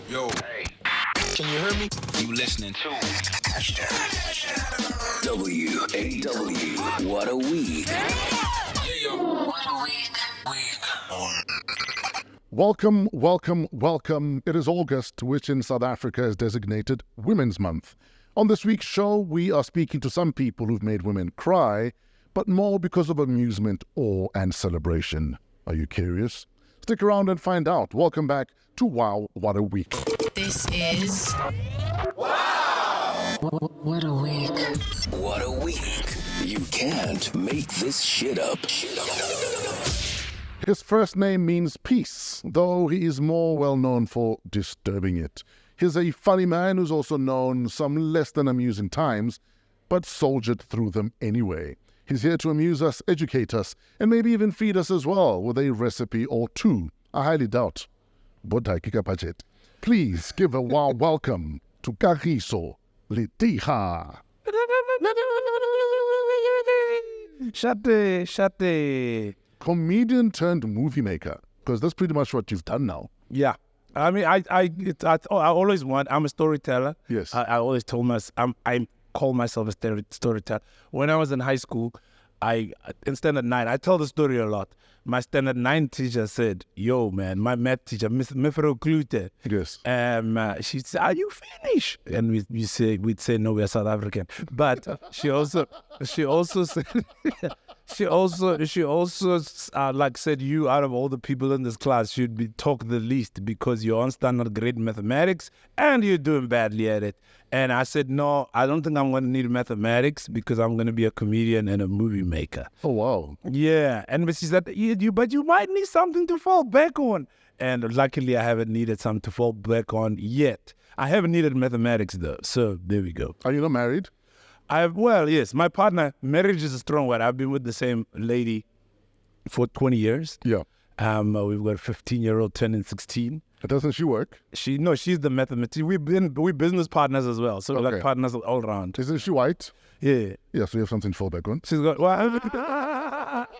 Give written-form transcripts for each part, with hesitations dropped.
Yo, can you hear me? You listening to WAW. What a week. Welcome, welcome, welcome. It is August, which in South Africa is designated Women's Month. On this week's show, we are speaking to some people who've made women cry, but more because of amusement, awe, and celebration. Are you curious? Stick around and find out. Welcome back to WOW, What a Week. This is WOW. What a week. What a week. You can't make this shit up. His first name means peace, though he is more well known for disturbing it. He's a funny man who's also known some less than amusing times, but soldiered through them anyway. He's here to amuse us, educate us, and maybe even feed us as well with a recipe or two. I highly doubt. Please give a warm welcome to Kagiso Lediga. Shate. Comedian turned movie maker, because that's pretty much what you've done now. Yeah. I mean, I always want. I'm a storyteller. Yes. I always told myself I call myself a storyteller. When I was in high school, in standard 9, I tell the story a lot. My standard 9 teacher said, "Yo, man, my math teacher, Miss Mifro Klute." Yes. She said, "Are you Finnish?" And we'd say no, we're South African. But she also said. She also said, you out of all the people in this class should be talk the least because you're on standard grade mathematics and you're doing badly at it. And I said, no, I don't think I'm going to need mathematics because I'm going to be a comedian and a movie maker. Oh, wow. Yeah. And she said, but you might need something to fall back on. And luckily I haven't needed something to fall back on yet. I haven't needed mathematics though. So there we go. Are you not married? Well, yes. My partner, marriage is a strong word. I've been with the same lady for 20 years. Yeah. We've got a 15-year-old turning 16. Doesn't she work? She's the mathematician. We're business partners as well. So we're like partners all around. Isn't she white? Yeah. Yeah, so you have something to fall back on. She's got,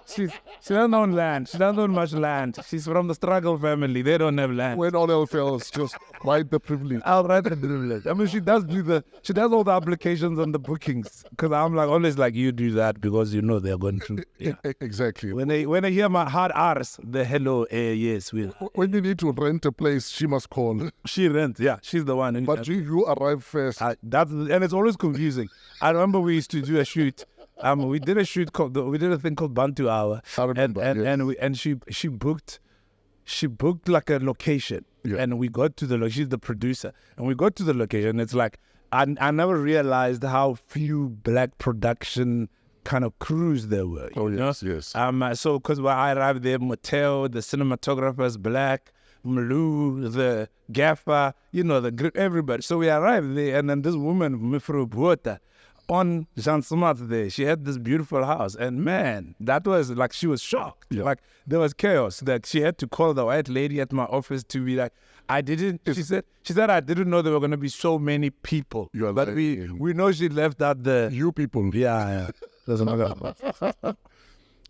she doesn't own land. She doesn't own much land. She's from the struggle family. They don't have land. When all else fails, just write the privilege. I'll write the privilege. I mean, she does all the applications and the bookings. Because I'm like, always like, you do that because you know they're going to. Yeah. Exactly. When they hear my hard R's, the hello, yes, we'll. When you need to rent a place, she must call. She rents, yeah. She's the one. But you arrive first. And it's always confusing. I remember we used to do a shoot. We did a shoot we did a thing called Bantu Hour. I remember, and she booked like a location. Yeah. And we got to she's the producer. And we got to the location. It's like, I never realized how few black production kind of crews there were. Oh, yes, know? yes. So, because when I arrived there, Mateo, the cinematographer's black, Mlu, the gaffer, everybody. So we arrived there, and then this woman, Mifru Buota, on Jean Smart there, she had this beautiful house. And man, that was like, she was shocked. Yeah. Like, there was chaos. That she had to call the white lady at my office to be like, she said, I didn't know there were going to be so many people. But we know she left out the... You people. Yeah. Doesn't matter.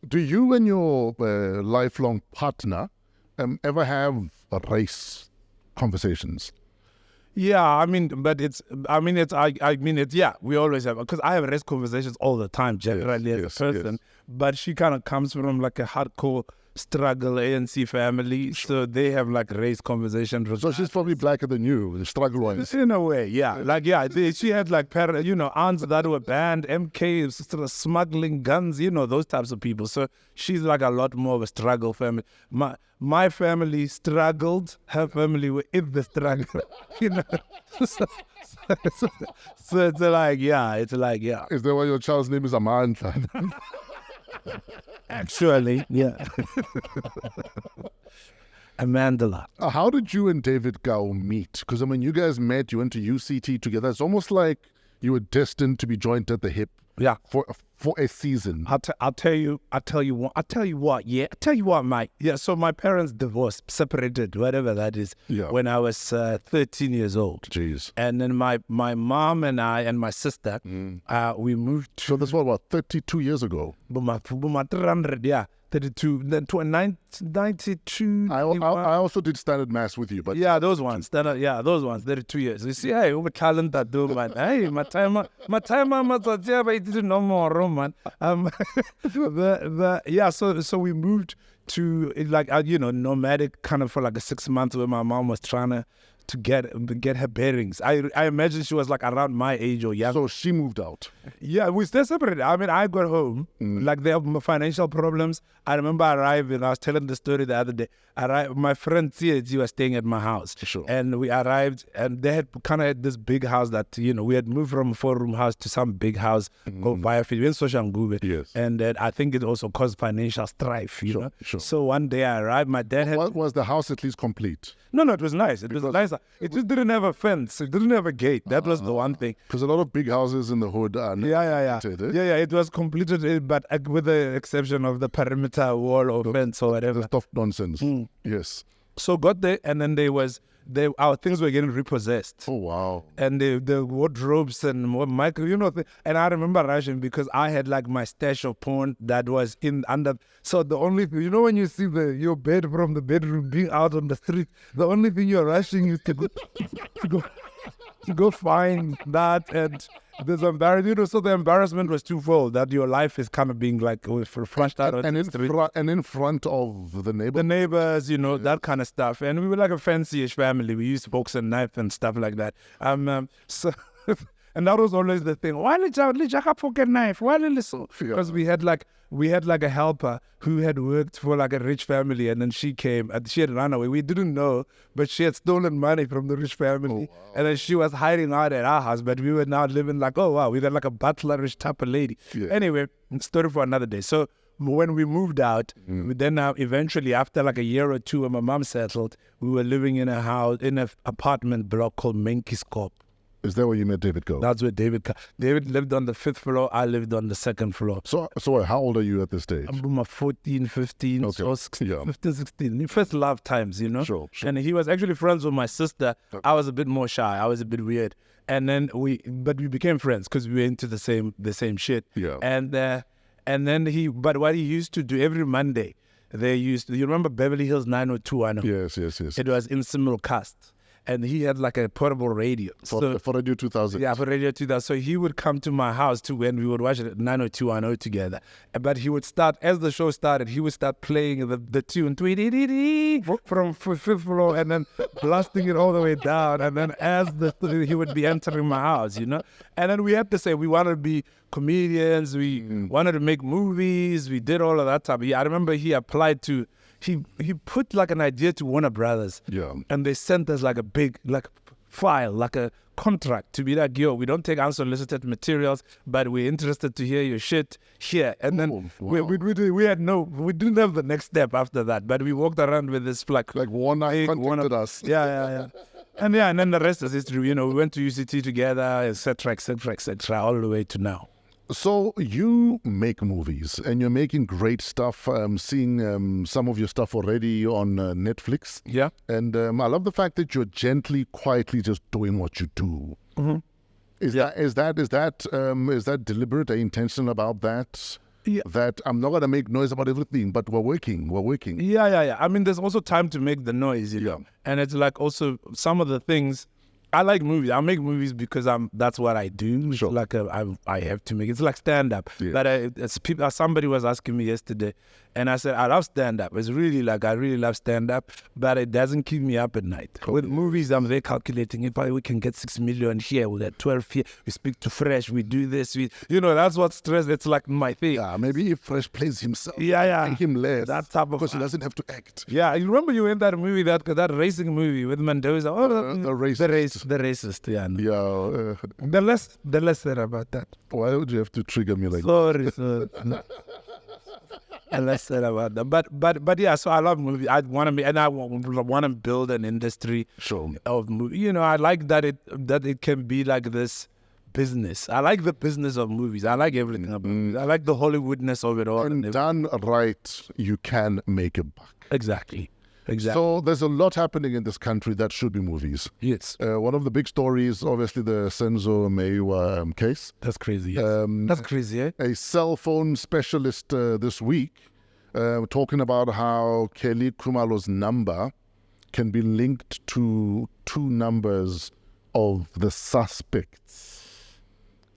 Do you and your lifelong partner ever have race conversations? Yeah, we always have, because I have race conversations all the time, generally as a person. Yes. But she kind of comes from like a hardcore struggle ANC family, so they have like race conversations. So she's probably blacker than you, the struggle wise. In a way, yeah. She had like aunts that were banned, MK smuggling guns, those types of people. So she's like a lot more of a struggle family. My family struggled. Her family were in the struggle. So it's like, yeah. Is that why your child's name is Amanda? Actually, yeah. Amandala. How did you and David Gao meet? Because you guys met, you went to UCT together. It's almost like you were destined to be joined at the hip. Yeah. For a season. I'll tell you what, mate. Yeah, so my parents divorced, separated, whatever that is, when I was 13 years old. Jeez. And then my mom and I and my sister, we moved to... So that's what, 32 years ago? Yeah, 32, then 92. I also did standard maths with you, but Yeah, those ones. Those ones. 32 years. You see, hey, over talent that do, man. Hey, my time, but it didn't know more, man. So we moved to like nomadic kind of for like a 6 months where my mom was trying to get her bearings. I imagine she was like around my age or younger. so she moved out. Yeah, we still separated. I mean, I got home, like they have financial problems. I remember arriving, I was telling the story the other day. My friend Tia was staying at my house. Sure. And we arrived, and they had kind of had this big house that, we had moved from a 4-room house to some big house called Viafield in Soshangube. Yes. And I think it also caused financial strife, you know. Sure. So one day I arrived, my dad had... Was the house at least complete? No, it was nice. It was nice. It just didn't have a fence. It didn't have a gate. That was the one thing. Because a lot of big houses in the hood are Yeah. It was completed, but with the exception of the perimeter wall or fence or whatever. Stuff nonsense. Yes. So got there, and then our things were getting repossessed. Oh, wow. And the wardrobes and and I remember rushing because I had like my stash of porn that was under. So the only thing, when you see your bed from the bedroom being out on the street, the only thing you're rushing is to go find that. And there's embarrassment, so the embarrassment was twofold, that your life is kind of being like flushed out and in front of the neighbor. The neighbors, that kind of stuff. And we were like a fancy-ish family. We used forks and knife and stuff like that. So and that was always the thing. Why did you have fork and knife? Why did you? Because we had like a helper who had worked for like a rich family, and then she came and she had run away. We didn't know, but she had stolen money from the rich family. Oh, wow. And then she was hiding out at our house, but we were now living like, oh wow, we got like a butlerish type of lady. Yeah. Anyway, story for another day. So when we moved out, we then eventually after like a year or two when my mom settled, we were living in an apartment block called Menkiskop. Is that where you met David Go? That's where David lived on the 5th floor. I lived on the 2nd floor. So how old are you at this stage? I'm 14, 15, okay. or 16, 15, 16. First love times, Sure. And he was actually friends with my sister. Okay. I was a bit more shy. I was a bit weird. And then we became friends because we were into the same shit. Yeah. And then but what he used to do every Monday, you remember Beverly Hills 90210? Yes. It was in simulcast. And he had like a portable radio. For Radio 2000. Yeah, for Radio 2000. So he would come to my house too when we would watch it at 90210 together. But he would start, as the show started, he would start playing the tune from 5th floor and then blasting it all the way down. And then he would be entering my house, And then we had to say we wanted to be comedians. We wanted to make movies. We did all of that stuff. I remember he applied to... He put like an idea to Warner Brothers, and they sent us like a big file, like a contract to be like, yo, we don't take unsolicited materials, but we're interested to hear your shit here. And then we didn't have the next step after that, but we walked around with this like Warner contacted us. Yeah. And then the rest is history. We went to UCT together, etc., all the way to now. So you make movies, and you're making great stuff. I'm seeing some of your stuff already on Netflix. Yeah. And I love the fact that you're gently, quietly just doing what you do. Mm-hmm. Is that deliberate? Are you intentional about that? Yeah. That I'm not gonna make noise about everything, but we're working. Yeah. I mean, there's also time to make the noise, And it's like also some of the things. I like movies. I make movies because that's what I do. It's like I have to make. It's like stand up. Yeah. But somebody was asking me yesterday, and I said I love stand up. It's really like I really love stand up, but it doesn't keep me up at night. Okay. With movies, I'm very calculating. If we can get 6 million here, we get 12 here. We speak to Fresh. We do this. That's what stress. It's like my thing. Yeah, maybe if Fresh plays himself, make him less. That type of because he doesn't have to act. Yeah, you remember you in that movie that racing movie with Mendoza? The racist. The racist, yeah. Yeah. The less said about that. Why would you have to trigger me like that? Sorry. The less said about that. But yeah, so I love movies. I want to build an industry of movies. I like that it can be like this business. I like the business of movies. I like everything about movies. I like the Hollywoodness of it all. And done right, you can make a buck. Exactly. So there's a lot happening in this country that should be movies. Yes. One of the big stories, obviously, the Senzo Meyiwa case. That's crazy. Yes. That's crazy, eh? A cell phone specialist this week talking about how Kelly Khumalo's number can be linked to 2 numbers of the suspects.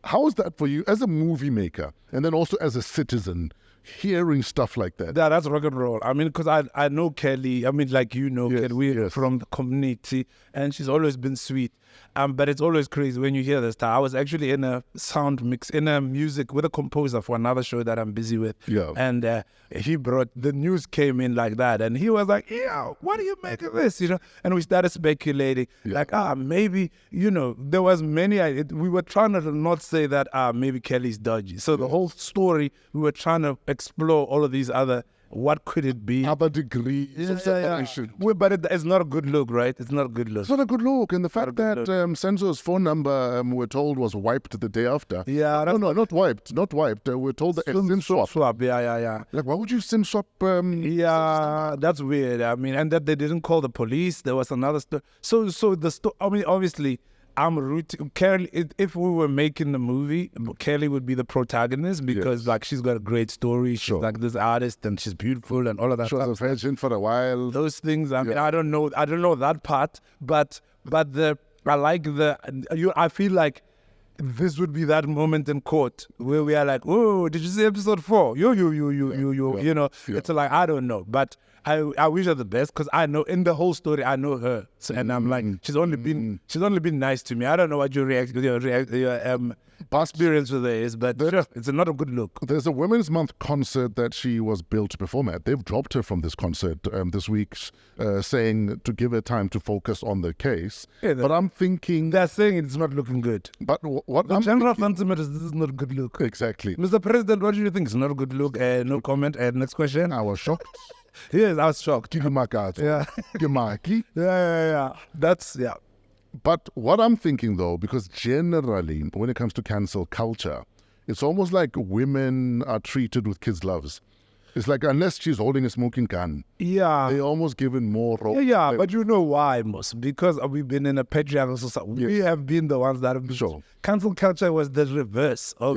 How is that for you as a movie maker and then also as a citizen, hearing stuff like that? Yeah, that's rock and roll. I mean, because I know Kelly. I mean, like Kelly, we're from the community, and she's always been sweet. But it's always crazy when you hear this stuff. I was actually in a sound mix, in a music with a composer for another show that I'm busy with. Yeah. And he brought, the news came in like that, and he was like, "Yeah, what do you make of this?" And we started speculating, like, maybe, there was many. We were trying to not say that maybe Kelly's dodgy. So the whole story, we were trying to explore all of these other. What could it be? Other degrees of separation. But it's not a good look, right? It's not a good look. It's not a good look. And the fact that Senzo's phone number, we're told, was wiped the day after. Yeah. No, not wiped. We're told that it's SIM swap. Yeah. Like, why would you SIM swap? Yeah, that's weird. I mean, and that they didn't call the police. There was another story. So the story, I mean, obviously, I'm rooting. Kelly, if we were making the movie, Kelly would be the protagonist because like she's got a great story. She's like this artist and she's beautiful and all of that. She was a virgin for a while. Those things. I mean, I don't know that part, but I like I feel like this would be that moment in court where we are like, oh, did you see episode 4? It's like, I don't know, but I wish her the best because I know in the whole story I know her, and I'm like, she's only been nice to me. I don't know what your experience with her is, but it's not a good look. There's a Women's Month concert that she was billed to perform at. They've dropped her from this concert this week, saying to give her time to focus on the case. Yeah, but I'm thinking they're saying it's not looking good. But what the general sentiment is this is not a good look. Exactly, Mr. President. What do you think? It's not a good look. No comment. Next question. I was shocked. Yes, I was shocked. Yeah. Yeah. But what I'm thinking though, because generally when it comes to cancel culture, it's almost like women are treated with kids' gloves. It's like unless she's holding a smoking gun, they're almost given more role. Yeah, but you know why, most? Because we've been in a patriarchal society. We have been the ones that have been. Cancel culture was the reverse of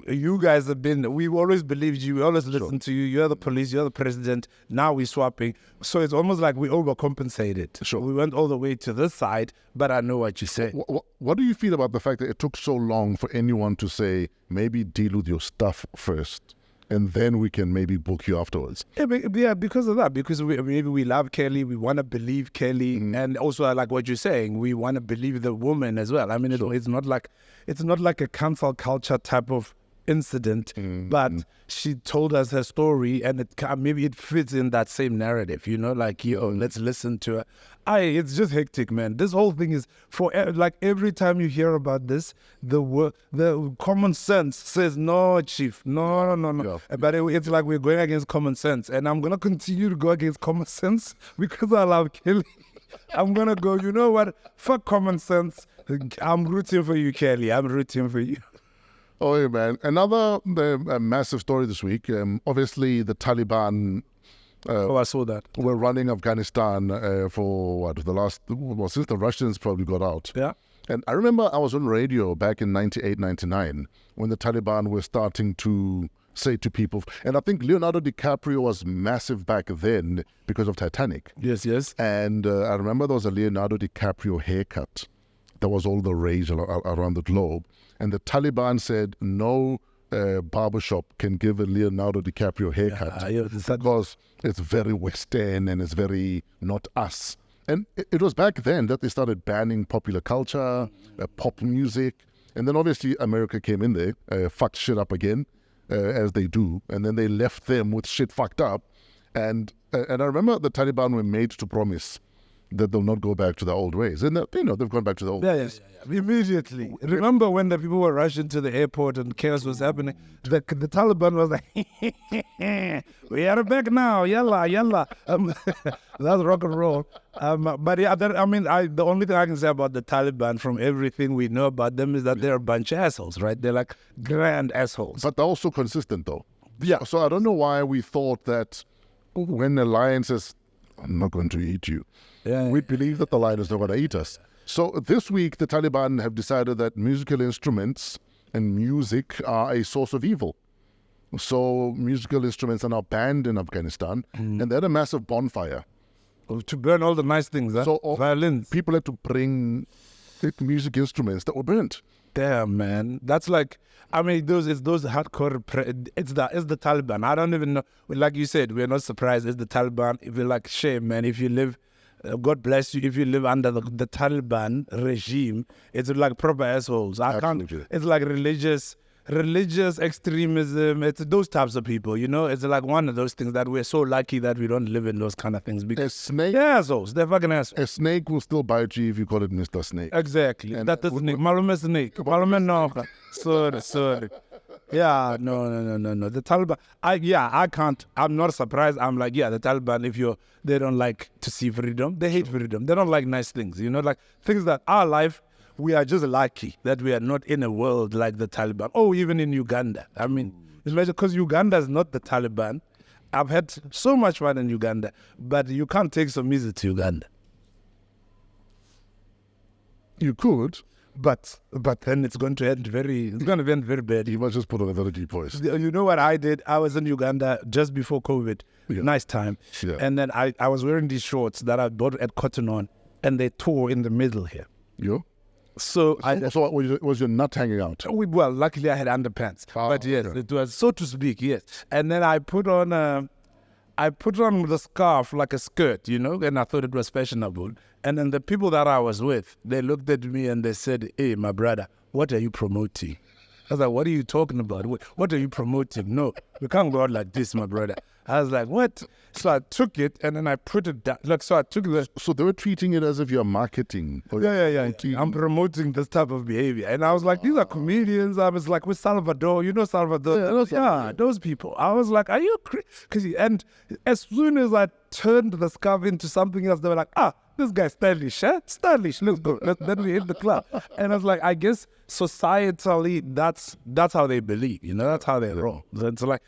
you guys have been. We've always believed you. We always listened to you. You're the police. You're the president. Now we're swapping. So it's almost like we overcompensated. We went all the way to this side, but I know what you say. What do you feel about the fact that it took so long for anyone to say, maybe deal with your stuff first? And then we can maybe book you afterwards. Yeah, because of that. Because maybe we love Kelly. We want to believe Kelly. And also, I like what you're saying. We want to believe the woman as well. I mean, it's not like a cancel culture type of incident, but she told us her story, and maybe it fits in that same narrative. Let's listen to her. It's just hectic, man. This whole thing is like every time you hear about this, the common sense says no, chief, no. Yeah. But it's like we're going against common sense, and I'm gonna continue to go against common sense because I love Kelly. I'm gonna go. You know what? Fuck common sense. I'm rooting for you, Kelly. I'm rooting for you. Oh, yeah, man. Another massive story this week. Obviously, the Taliban. I saw that. We're running Afghanistan for since the Russians probably got out. Yeah. And I remember I was on radio back in 98, 99 when the Taliban were starting to say to people, and I think Leonardo DiCaprio was massive back then because of Titanic. Yes. And I remember there was a Leonardo DiCaprio haircut. That was all the rage around the globe. And the Taliban said no barbershop can give a Leonardo DiCaprio haircut because it's very Western and it's very not us. And it was back then that they started banning popular culture, pop music. And then obviously America came in there, fucked shit up again, as they do. And then they left them with shit fucked up. And I remember the Taliban were made to promise that they'll not go back to the old ways. And they've gone back to the old ways. Yeah. Immediately. Remember when the people were rushing to the airport and chaos was happening? The Taliban was like, we are back now, yalla. That's rock and roll. But yeah, the only thing I can say about the Taliban from everything we know about them is that they're a bunch of assholes, right? They're like grand assholes. But they're also consistent though. Yeah. So I don't know why we thought that when the lion says, I'm not going to eat you, we believe that the lion is not going to eat us. So this week, the Taliban have decided that musical instruments and music are a source of evil. So musical instruments are now banned in Afghanistan, and they had a massive bonfire. To burn all the nice things, huh? So violins. people had to bring music instruments that were burnt. Damn, man. That's like, I mean, it's those hardcore, it's the Taliban. I don't even know. Like you said, we're not surprised. It's the Taliban. If you're like, shame, man, if you live, God bless you, if you live under the Taliban regime, it's like proper assholes. Absolutely. It's like religious extremism. It's those types of people, you know. It's like one of those things that we're so lucky that we don't live in those kind of things. Because A snake, they're assholes. They're fucking assholes. a snake will still bite you if you call it Mr. Snake. Exactly. And That is snake. Malume snake. Malume no. Sorry. Yeah, no. The Taliban. I can't. I'm not surprised. I'm like, yeah, the Taliban. They don't like to see freedom. They hate freedom. They don't like nice things. You know, like things that our life. We are just lucky that we are not in a world like the Taliban. Oh, even in Uganda. I mean, because Uganda is not the Taliban. I've had so much fun in Uganda, but you can't take some easy to Uganda. You could. But then it's going to end very bad. You must just put on a very deep voice. You know what I did? I was in Uganda just before COVID. Yeah. Nice time. Yeah. And then I was wearing these shorts that I bought at Cotton On, and they tore in the middle here. You? So was your nut hanging out? Luckily I had underpants. But yes, okay. it was, so to speak, yes. And then I put on the scarf like a skirt, you know, and I thought it was fashionable. And then the people that I was with, they looked at me and they said, "Hey, my brother, what are you promoting?" I was like, "What are you talking about? What are you promoting? No, we can't go out like this, my brother." I was like, "What?" So I took it and then I put it down. So I took the... So they were treating it as if you're marketing. Yeah. I'm promoting this type of behavior. And I was like, these are comedians. I was like, with Salvador. You know Salvador? Yeah, those people. I was like, are you crazy? And as soon as I turned the scarf into something else, they were like, this guy's stylish, huh? Stylish, let's go. Then we hit the club. And I was like, I guess societally, that's how they believe, you know, that's how they roll. It's like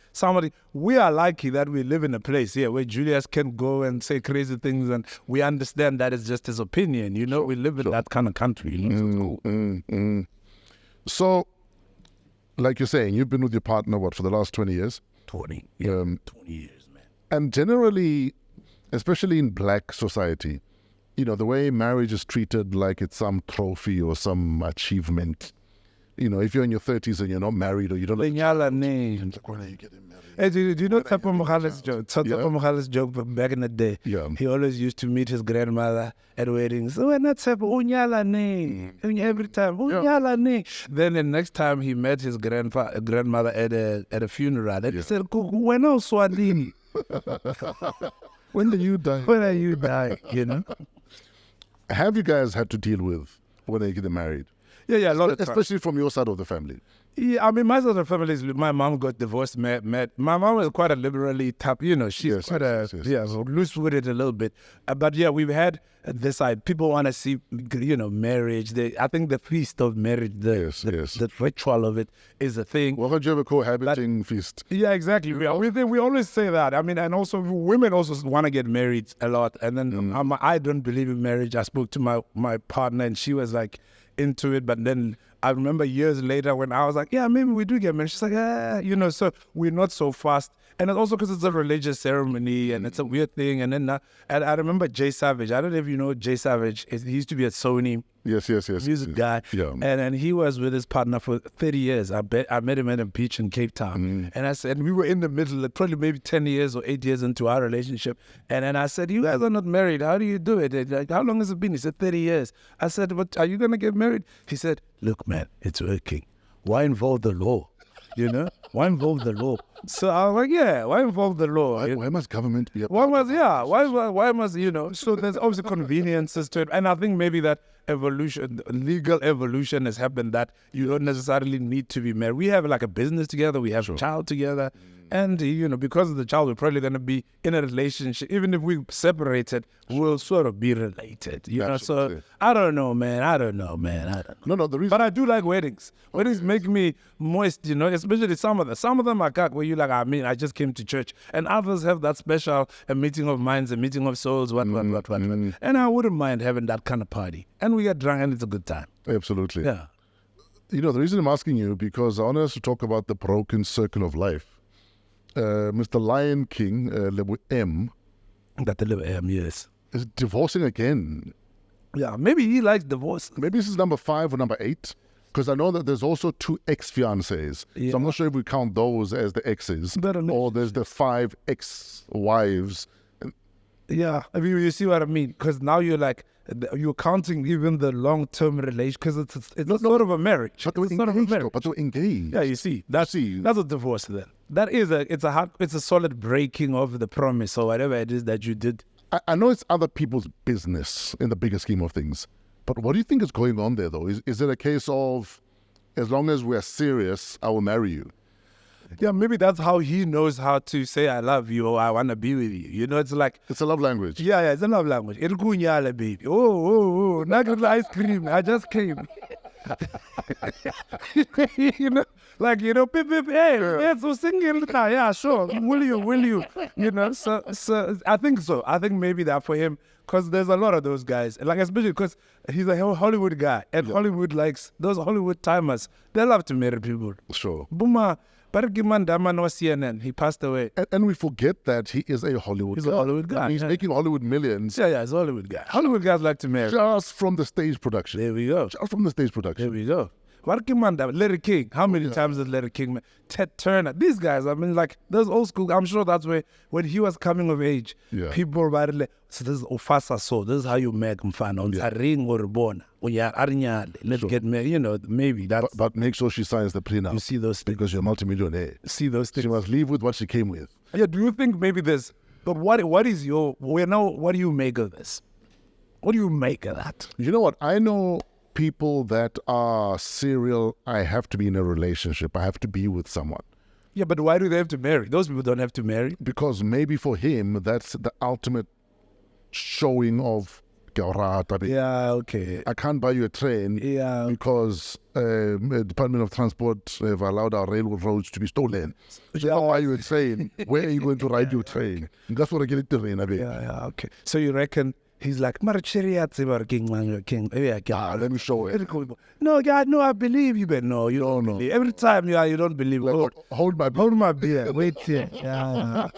we are lucky that we live in a place here where Julius can go and say crazy things and we understand that it's just his opinion, you know, we live in that kind of country, you know. So, like you're saying, you've been with your partner, for the last 20 years? 20 years, man. And generally, especially in black society, you know, the way marriage is treated like it's some trophy or some achievement. You know, if you're in your 30s and you're not married or you don't... When are you getting married? Hey, do you know Tsapo Mokhale's joke? Tsapo Mokhale's joke back in the day. Yeah. He always used to meet his grandmother at weddings. Oh, and that's unyala ne. Every time, unyala ne. Then the next time he met his grandmother at a funeral, and he said, "When else Swahili? When do you die?" When are you die? You know. Have you guys had to deal with when they get married? Yeah, a lot of times. Especially from your side of the family. Yeah, I mean, my side of the family is, my mom got divorced, my mom is quite a liberally type, you know, she's loose-witted a little bit. But yeah, we've had this side. People want to see, you know, marriage. I think the feast of marriage, the ritual of it is a thing. Well, don't you have a cohabiting feast? Yeah, exactly. We always say that. I mean, and also women also want to get married a lot. And then I don't believe in marriage. I spoke to my partner and she was like into it, but then I remember years later when I was like, yeah, maybe we do get married. She's like, you know, so we're not so fast. And it's also because it's a religious ceremony and it's a weird thing. And then and I remember Jay Savage. I don't know if you know Jay Savage. He used to be at Sony. Yes. Music guy. Yeah. And he was with his partner for 30 years. I met him at a beach in Cape Town. And I said, we were in the middle, like probably maybe 10 years or 8 years into our relationship. And then I said, you guys are not married. How do you do it? Like, how long has it been? He said, 30 years. I said, but are you going to get married? He said, look, man, it's working. Why involve the law? You know? Why involve the law? So I was like, yeah, why involve the law? Why must government be a Why must, you know? So there's obviously conveniences to it. And I think maybe that legal evolution has happened that you don't necessarily need to be married. We have like a business together. We have a child together. And, you know, because of the child, we're probably going to be in a relationship. Even if we separated, we'll sort of be related, you know? So I don't know, man. No, the reason... But I do like weddings. Weddings make me moist, you know, especially some of them. Some of them are where you like, I just came to church. And others have that special, a meeting of minds, a meeting of souls, what. And I wouldn't mind having that kind of party. And we get drunk and it's a good time. Absolutely. Yeah. You know, the reason I'm asking you, because I want us to talk about the broken circle of life. Mr. Lion King, Lebu M, That the little yes. is divorcing again. Yeah, maybe he likes divorce. Maybe this is number 5 or number 8. Because I know that there's also 2 ex-fiancés. Yeah. So I'm not sure if we count those as the exes. Better Or there's the 5 ex-wives. Yeah, I mean, you see what I mean? Because now you're counting even the long-term relation, because it's sort of a marriage. But they were It's sort of a engaged, marriage. though, but they were engaged. Yeah, you see, that's a divorce then. That is it's a solid breaking of the promise or whatever it is that you did. I know it's other people's business in the bigger scheme of things. But what do you think is going on there, though? Is it a case of, as long as we're serious, I will marry you? Yeah, maybe that's how he knows how to say I love you or I want to be with you. You know, it's like, It's a love language. yeah, it's a love language. Irkunyala, baby. Oh, nugget ice cream. I just came. Pip, pip, hey, so single now. Yeah, sure. Will you? You know, so I think so. I think maybe that for him, because there's a lot of those guys, like especially because he's a Hollywood guy, and Hollywood likes those Hollywood timers. They love to marry people. Sure. Buma, Paragiman Daman was CNN. He passed away. And we forget that he is a Hollywood He's guy. a Hollywood guy. He's Yeah. making Hollywood millions Yeah, he's a Hollywood guy. Hollywood guys like to marry. just from the stage production. There we go. Just from the stage production. There we go. Larry King. How many times did Larry King? Ted Turner. These guys, I mean, like, those old school. I'm sure that's where, when he was coming of age, Yeah. people were like, so this is Ofasa so. This is how you make fun. On a ring or born. Let's get married. You know, maybe that's. But make sure she signs the prenup. You see those things. Because you're a multimillionaire. See those things. She must leave with what she came with. Yeah, do you think maybe there's. But what is your. What do you make of this? What do you make of that? You know what? I know people that are serial, I have to be in a relationship. I have to be with someone. Yeah, but why do they have to marry? Those people don't have to marry. Because maybe for him, that's the ultimate showing of Gaurata. Yeah, okay. I can't buy you a train Yeah. because Department of Transport have allowed our railroads to be stolen. So I'll buy you a train. Where are you going to ride your train? That's what I get it to rain. Yeah, okay. So you reckon he's like, King. Let me show it. No, God, no, I believe you, but no, you don't No. believe. Every time you don't believe. Like, hold my Hold my beer. Wait here. Yeah.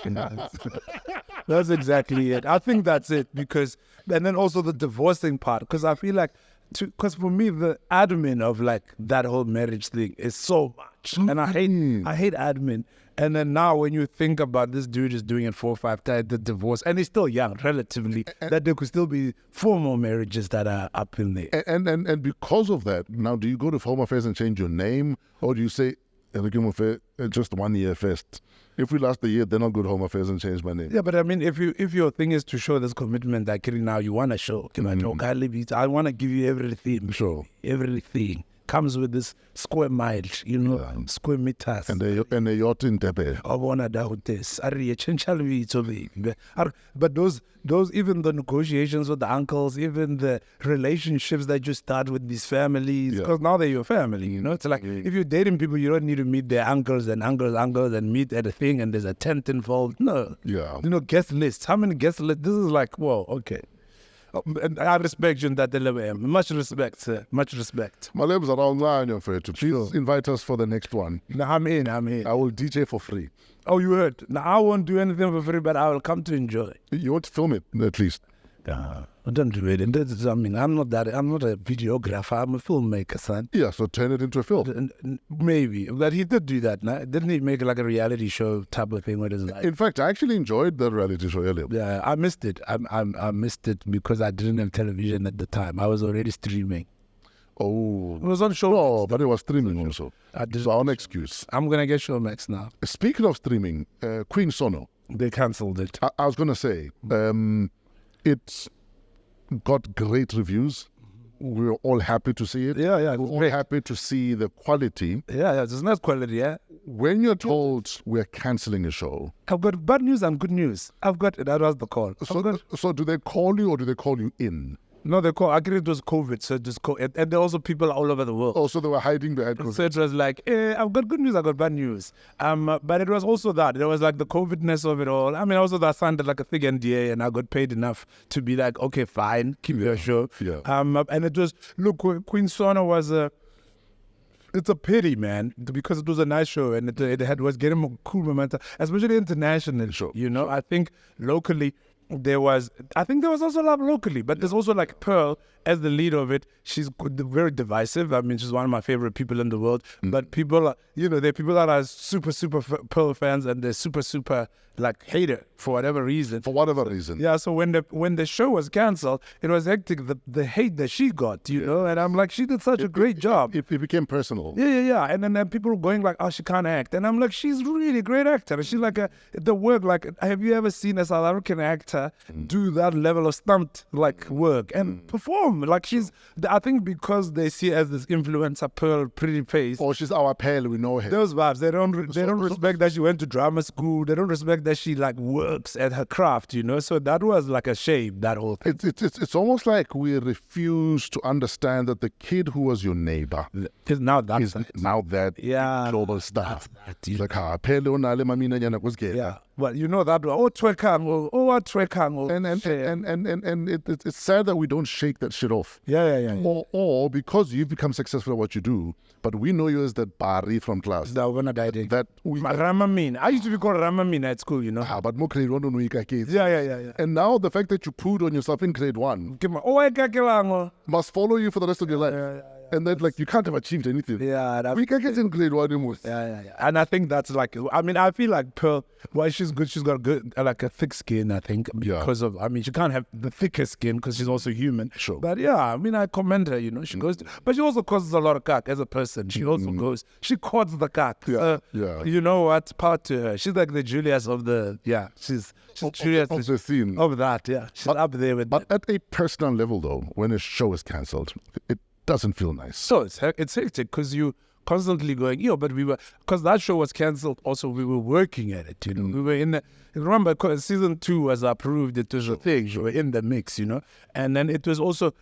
That's exactly it. I think that's it because, and then also the divorcing part, because I feel like, because for me the admin of like that whole marriage thing is so much, and I hate admin. And then now when you think about this dude is doing it 4 or 5 times, the divorce, and he's still young, relatively, that there could still be 4 more marriages that are up in there. And because of that, now do you go to Home Affairs and change your name, or do you say just 1 year first? If we last a year, then I'll go to Home Affairs and change my name. Yeah, but I mean, if your thing is to show this commitment that now you want to show, I want to give you everything. Sure. Everything comes with this square miles, square meters. And a yacht in Tepe. But those even the negotiations with the uncles, even the relationships that you start with these families, because now they're your family, It's like if you're dating people, you don't need to meet their uncles and meet at a thing and there's a tent involved. No. Yeah. Guest lists. How many guest lists? This is like, whoa, okay. And I respect you in that dilemma. Much respect, sir. Much respect. My lab's around line, your friend. Please invite us for the next one. No, I'm in. I will DJ for free. Oh, you heard? Now, I won't do anything for free, but I will come to enjoy. You want to film it, at least? Don't do it. I'm not a videographer. I'm a filmmaker, son. Yeah, so turn it into a film. Maybe. But he did do that, no? Didn't he make like a reality show type of thing? What is it? In fact, I actually enjoyed the reality show earlier. Yeah, I missed it. I missed it because I didn't have television at the time. I was already streaming. Oh. It was on show. Oh, but it was streaming also. So an excuse. I'm going to get Showmax now. Speaking of streaming, Queen Sono. They cancelled it. I was going to say, it's got great reviews. We were all happy to see it. Yeah, we were all happy to see the quality. Yeah, it's not quality, yeah. When you're told we're cancelling a show, I've got bad news and good news. That was the call. So do they call you or do they call you in? No, they call. I agree it was COVID, so just and there are also people all over the world. Oh, so they were hiding behind COVID. So it was like, I've got good news, I've got bad news. But it was also that. There was like the COVIDness of it all. I mean, also that sounded like a thick NDA and I got paid enough to be like, okay, fine, keep your show. Yeah. And it was, look, Queen Sono was it's a pity, man, because it was a nice show and it was getting a cool momentum, especially internationally. Sure, You know, I think locally there was also love locally, but there's also like Pearl as the lead of it. She's very divisive. I mean, she's one of my favorite people in the world. But people are, there are people that are super Pearl fans and they're super like hater for whatever reason. For whatever reason. Yeah, so when the show was cancelled, it was hectic. The hate that she got, and I'm like, she did such a great job. It became personal. Yeah. And then people were going like, oh, she can't act. And I'm like, she's really a great actor. She's like the work, like, have you ever seen a South African actor do that level of stunt like work and perform? Like I think because they see her as this influencer Pearl, pretty face. Or she's our pal, we know her. Those vibes, they don't respect that she went to drama school. They don't respect that she like works at her craft, So that was like a shame, that whole thing. It's almost like we refuse to understand that the kid who was your neighbor is now that global stuff. Like, pele o na le mamina nyana ko sgeta. Yeah. Well, that one. Oh, Twekang. Oh, what Twekang. And it's sad that we don't shake that shit off. Yeah. Or because you've become successful at what you do, but we know you as that Bari from class. Ramamin. I used to be called Ramamin at school, But more grade 1 on week kids. Yeah. And now the fact that you put on yourself in grade 1 must follow you for the rest of your life. Yeah. And then, like, you can't have achieved anything. Yeah. We can get in grade 1 almost. Yeah. And I think that's like, I feel like Pearl, why she's good, she's got good, like a thick skin, I think, because of, she can't have the thickest skin because she's also human. Sure. But yeah, I commend her, she goes, but she also causes a lot of cack as a person. She also she courts the cack. Yeah. You know what? Part to her. She's like the Julius of the, she's Julius of the scene. Of that, yeah. She's up there with But at a personal level, though, when a show is cancelled, it doesn't feel nice. So it's hectic because you constantly going, but because that show was cancelled, also we were working at it, We were in remember, because season 2 was approved, it was a thing, we were in the mix, And then it was also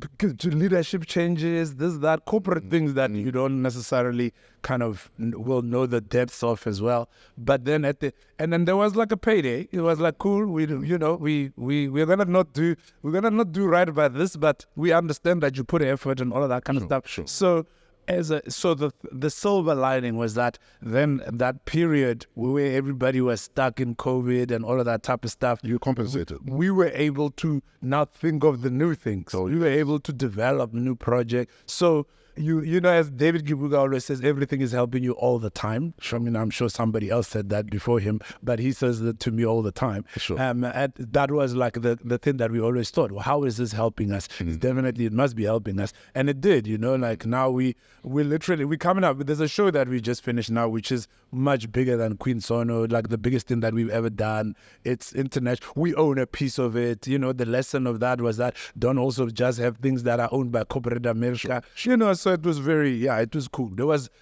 because leadership changes, that corporate things that you don't necessarily kind of will know the depths of as well. But then and then there was like a payday. It was like, cool, we're gonna not do right by this, but we understand that you put effort and all of that kind of stuff. Sure. So the silver lining was that then that period where everybody was stuck in COVID and all of that type of stuff, you compensated. We were able to now think of the new things. So we were able to develop new projects. So as David Gibuga always says, everything is helping you all the time. I'm sure somebody else said that before him, but he says that to me all the time. Sure. And that was like the thing that we always thought, well, how is this helping us? Definitely, it must be helping us. And it did, like now we're coming up, there's a show that we just finished now, which is much bigger than Queen Sono, like the biggest thing that we've ever done. It's international. We own a piece of it. The lesson of that was that don't also just have things that are owned by corporate America. Sure. So it was it was cool.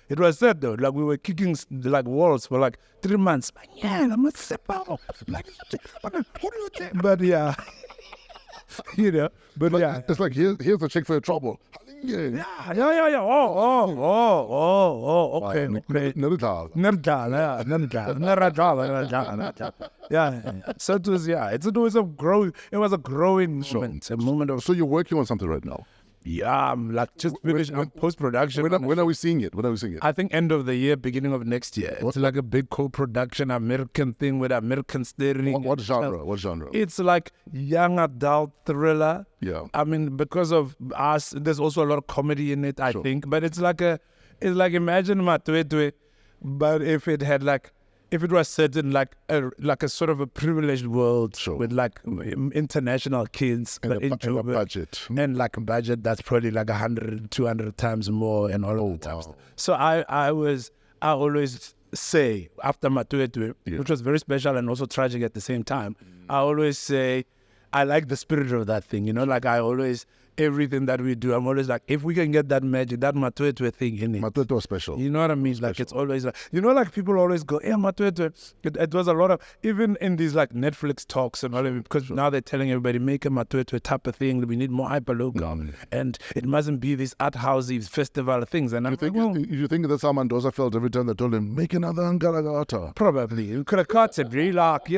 It was said though, like we were kicking like walls for like 3 months. I'm not but yeah. But yeah. It's like, here's a check for your trouble. Yeah. Oh, okay. Yeah. So it was a growing moment, a moment of. So you're working on something right now? Yeah, I'm like just finished post-production. When are we seeing it? I think end of the year, beginning of next year. It's like a big co-production American thing with American steering. What genre? It's like young adult thriller. Yeah. Because of us, there's also a lot of comedy in it, I think. But it's like imagine Matwetwe, but if it was set in like a sort of a privileged world with like international kids, and a budget, and like a budget that's probably like 100, 200 times more, and all of that stuff. So I always say after Matwetwe, which was very special and also tragic at the same time, I always say I like the spirit of that thing. Like I always. Everything that we do, I'm always like, if we can get that magic, that Matwetwe thing in it. Matwetwe was special. You know what I mean? Like, it's always like, like people always go, Matwetwe. It was a lot of, even in these like Netflix talks and all of it, because now they're telling everybody, make a Matwetwe type of thing. We need more hyperlocal. And it mustn't be these art housey festival things. And you think that's how Mendoza felt every time they told him, make another Ngalagata? Probably. You could have cut it, really, like,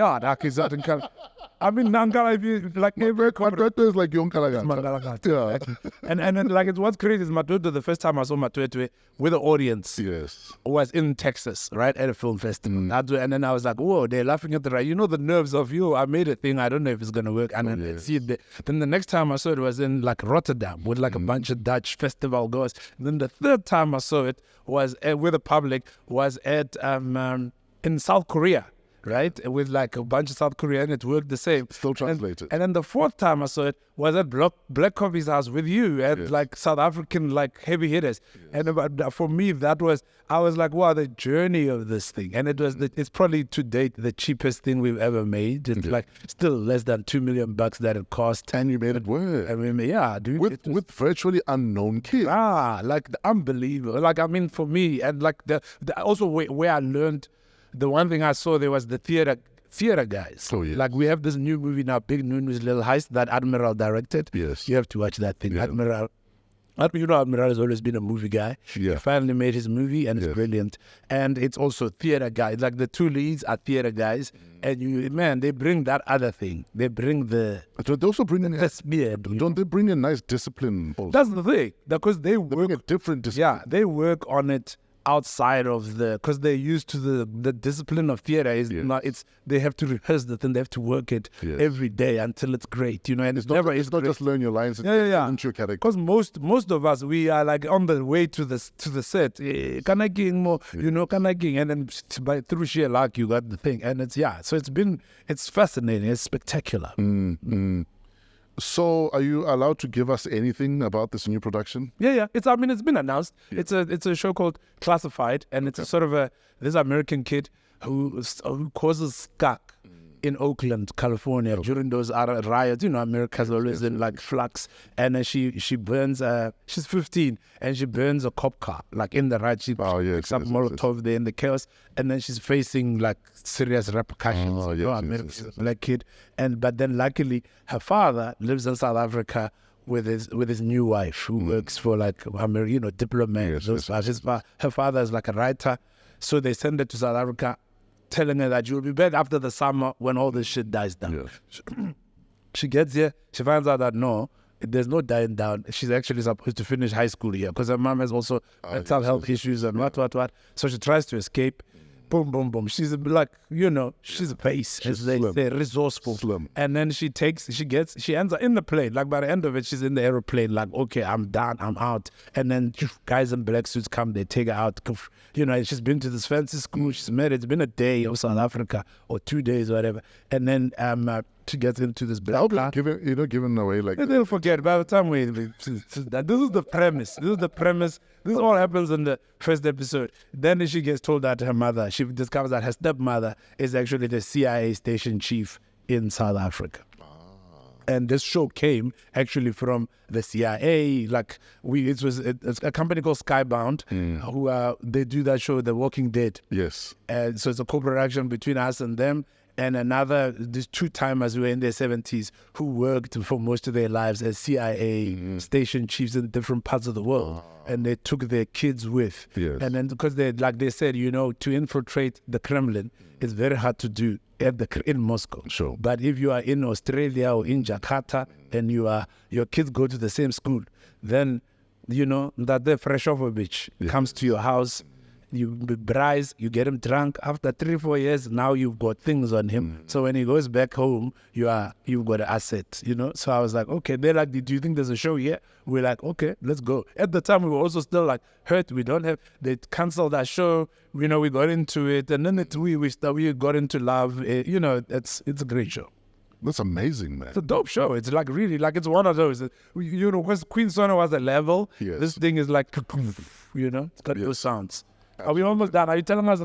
I mean, Nangala, if you like, Matwetwe is like Yonkalagata. Mangalagata. Yeah. And then like it's what's crazy is Matwetwe, the first time I saw Matwetwe with the audience Yes. was in Texas, right, at a film festival. And then I was like, whoa, they're laughing at the right. You know the nerves of you. I made a thing. I don't know if it's gonna work. And then see it there. Then the next time I saw it was in like Rotterdam with like a bunch of Dutch festival goers. And then the third time I saw it was with the public was at in South Korea. Right, with like a bunch of South Korean, it worked the same. Still translated. And then the fourth time I saw it was at Black Coffee's house with you and like South African like heavy hitters. And for me, I was like, wow, the journey of this thing. And it's probably to date the cheapest thing we've ever made. It's like still less than $2 million that it cost. And you made it work. I mean, yeah, dude. With virtually unknown kids. Like the unbelievable. Like, I mean, for me, and like also where I learned. The one thing I saw there was the theater guys. Oh, yes. Like we have this new movie now, Big Nunu's Little Heist, that Admiral directed. Yes. You have to watch that thing. Yeah. Admiral has always been a movie guy. Yeah. He finally made his movie and it's brilliant. And it's also theater guys. Like the two leads are theater guys. And they bring that other thing. They bring Don't they also bring in Don't they bring in nice discipline also? That's the thing. Because they bring a different discipline. Yeah, they work on it outside of because they're used to the discipline of theater is not they have to rehearse the thing, they have to work it every day until it's great, and it's not just learn your lines into your character. Because most of us, we are like on the way to the set, can I get more, can I get, and then through sheer luck you got the thing, and so it's fascinating, it's spectacular. So, are you allowed to give us anything about this new production? Yeah. It's been announced. Yeah. It's a show called Classified, and it's a sort of this American kid who causes skak in Oakland, California during those riots. America's always in like flux, and then she burns. She's 15 and she burns a cop car like in the riot. She picks up Molotov there in the chaos, and then she's facing like serious repercussions. America's a black kid, but then luckily her father lives in South Africa with his new wife who works for like diplomat. Her father is like a writer, so they send her to South Africa, telling her that you'll be back after the summer when all this shit dies down. Yeah. She gets here, she finds out that no, there's no dying down. She's actually supposed to finish high school here because her mom has also mental health issues and what. So she tries to escape. Boom, boom, boom. She's like, she's a pace, as they say, resourceful. Slim. And then she ends up in the plane. Like by the end of it, she's in the aeroplane, like, okay, I'm done, I'm out. And then guys in black suits come, they take her out. She's been to this fancy school, she's met, it's been a day of South Africa or 2 days, whatever. And then she gets into this black car. Giving away like... They'll forget. By the time this is the premise. This all happens in the first episode. Then she gets told that her mother, she discovers that her stepmother is actually the CIA station chief in South Africa. And this show came actually from the CIA. Like it's a company called Skybound who they do that show, The Walking Dead. Yes. And so it's a co-production between us and them. And these two-timers who were in their 70s who worked for most of their lives as CIA station chiefs in different parts of the world. And they took their kids with. Yes. And then because they said, to infiltrate the Kremlin is very hard to do in Moscow. Sure. But if you are in Australia or in Jakarta and your kids go to the same school, then that they're fresh off a beach comes to your house. You brise, you get him drunk. After 3-4 years, now you've got things on him. So when he goes back home, you've got an asset, So I was like, okay. They're like, do you think there's a show here? We're like, okay, let's go. At the time, we were also still like hurt. We don't have. They canceled that show. We got into it, and then we got into love. It's a great show. That's amazing, man. It's a dope show. It's like really like it's one of those. Because Queen Sono was a level. Yes. This thing is like, it's got those sounds. Are we almost done? Are you telling us?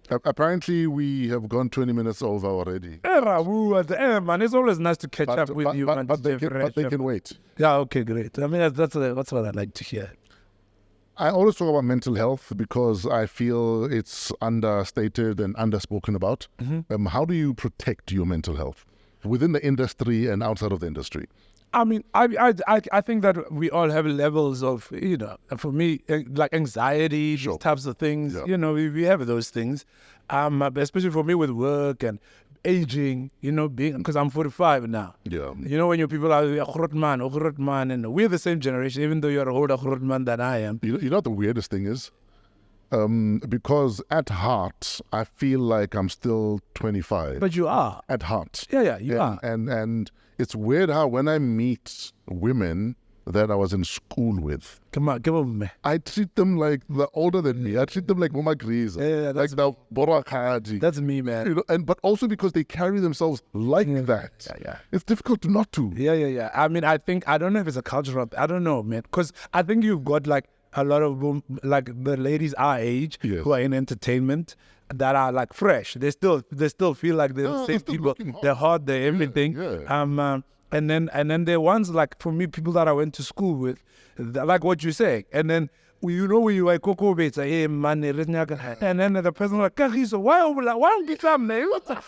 Apparently, we have gone 20 minutes over already. Man, it's always nice to catch up with you. But they can wait. Yeah, okay, great. I mean, that's what I like to hear. I always talk about mental health because I feel it's understated and underspoken about. How do you protect your mental health within the industry and outside of the industry? I mean, I think that we all have levels of, for me, like anxiety, these types of things. Yeah. We have those things, especially for me with work. And aging, because I'm 45 now. Yeah. When your people are groot man, and we're the same generation, even though you're an older groot man than I am. You know what the weirdest thing is? Because at heart, I feel like I'm still 25. But you are. At heart. Yeah, you are. And it's weird how when I meet women that I was in school with, Come on, man. I treat them like they're older than me. I treat them like Mama Griza. Yeah, like the Borakhaji. That's me, man. But also because they carry themselves like that. Yeah. It's difficult not to. Yeah. I mean, I don't know if it's a cultural, I don't know, man. Because I think you've got like a lot of like the ladies our age who are in entertainment that are like fresh. They still feel like they're the same people. They're hot, they're everything. Yeah. And then there are ones like, for me, people that I went to school with, like what you say. And then when you are Coco Beta, hey man, and then the person like, Kariso, why don't you come there? Onika.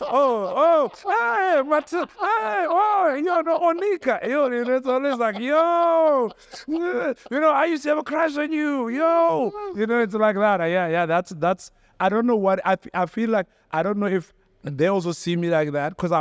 It's always like, I used to have a crush on you, it's like that. Yeah, that's, I don't know what, I feel like, I don't know if they also see me like that, because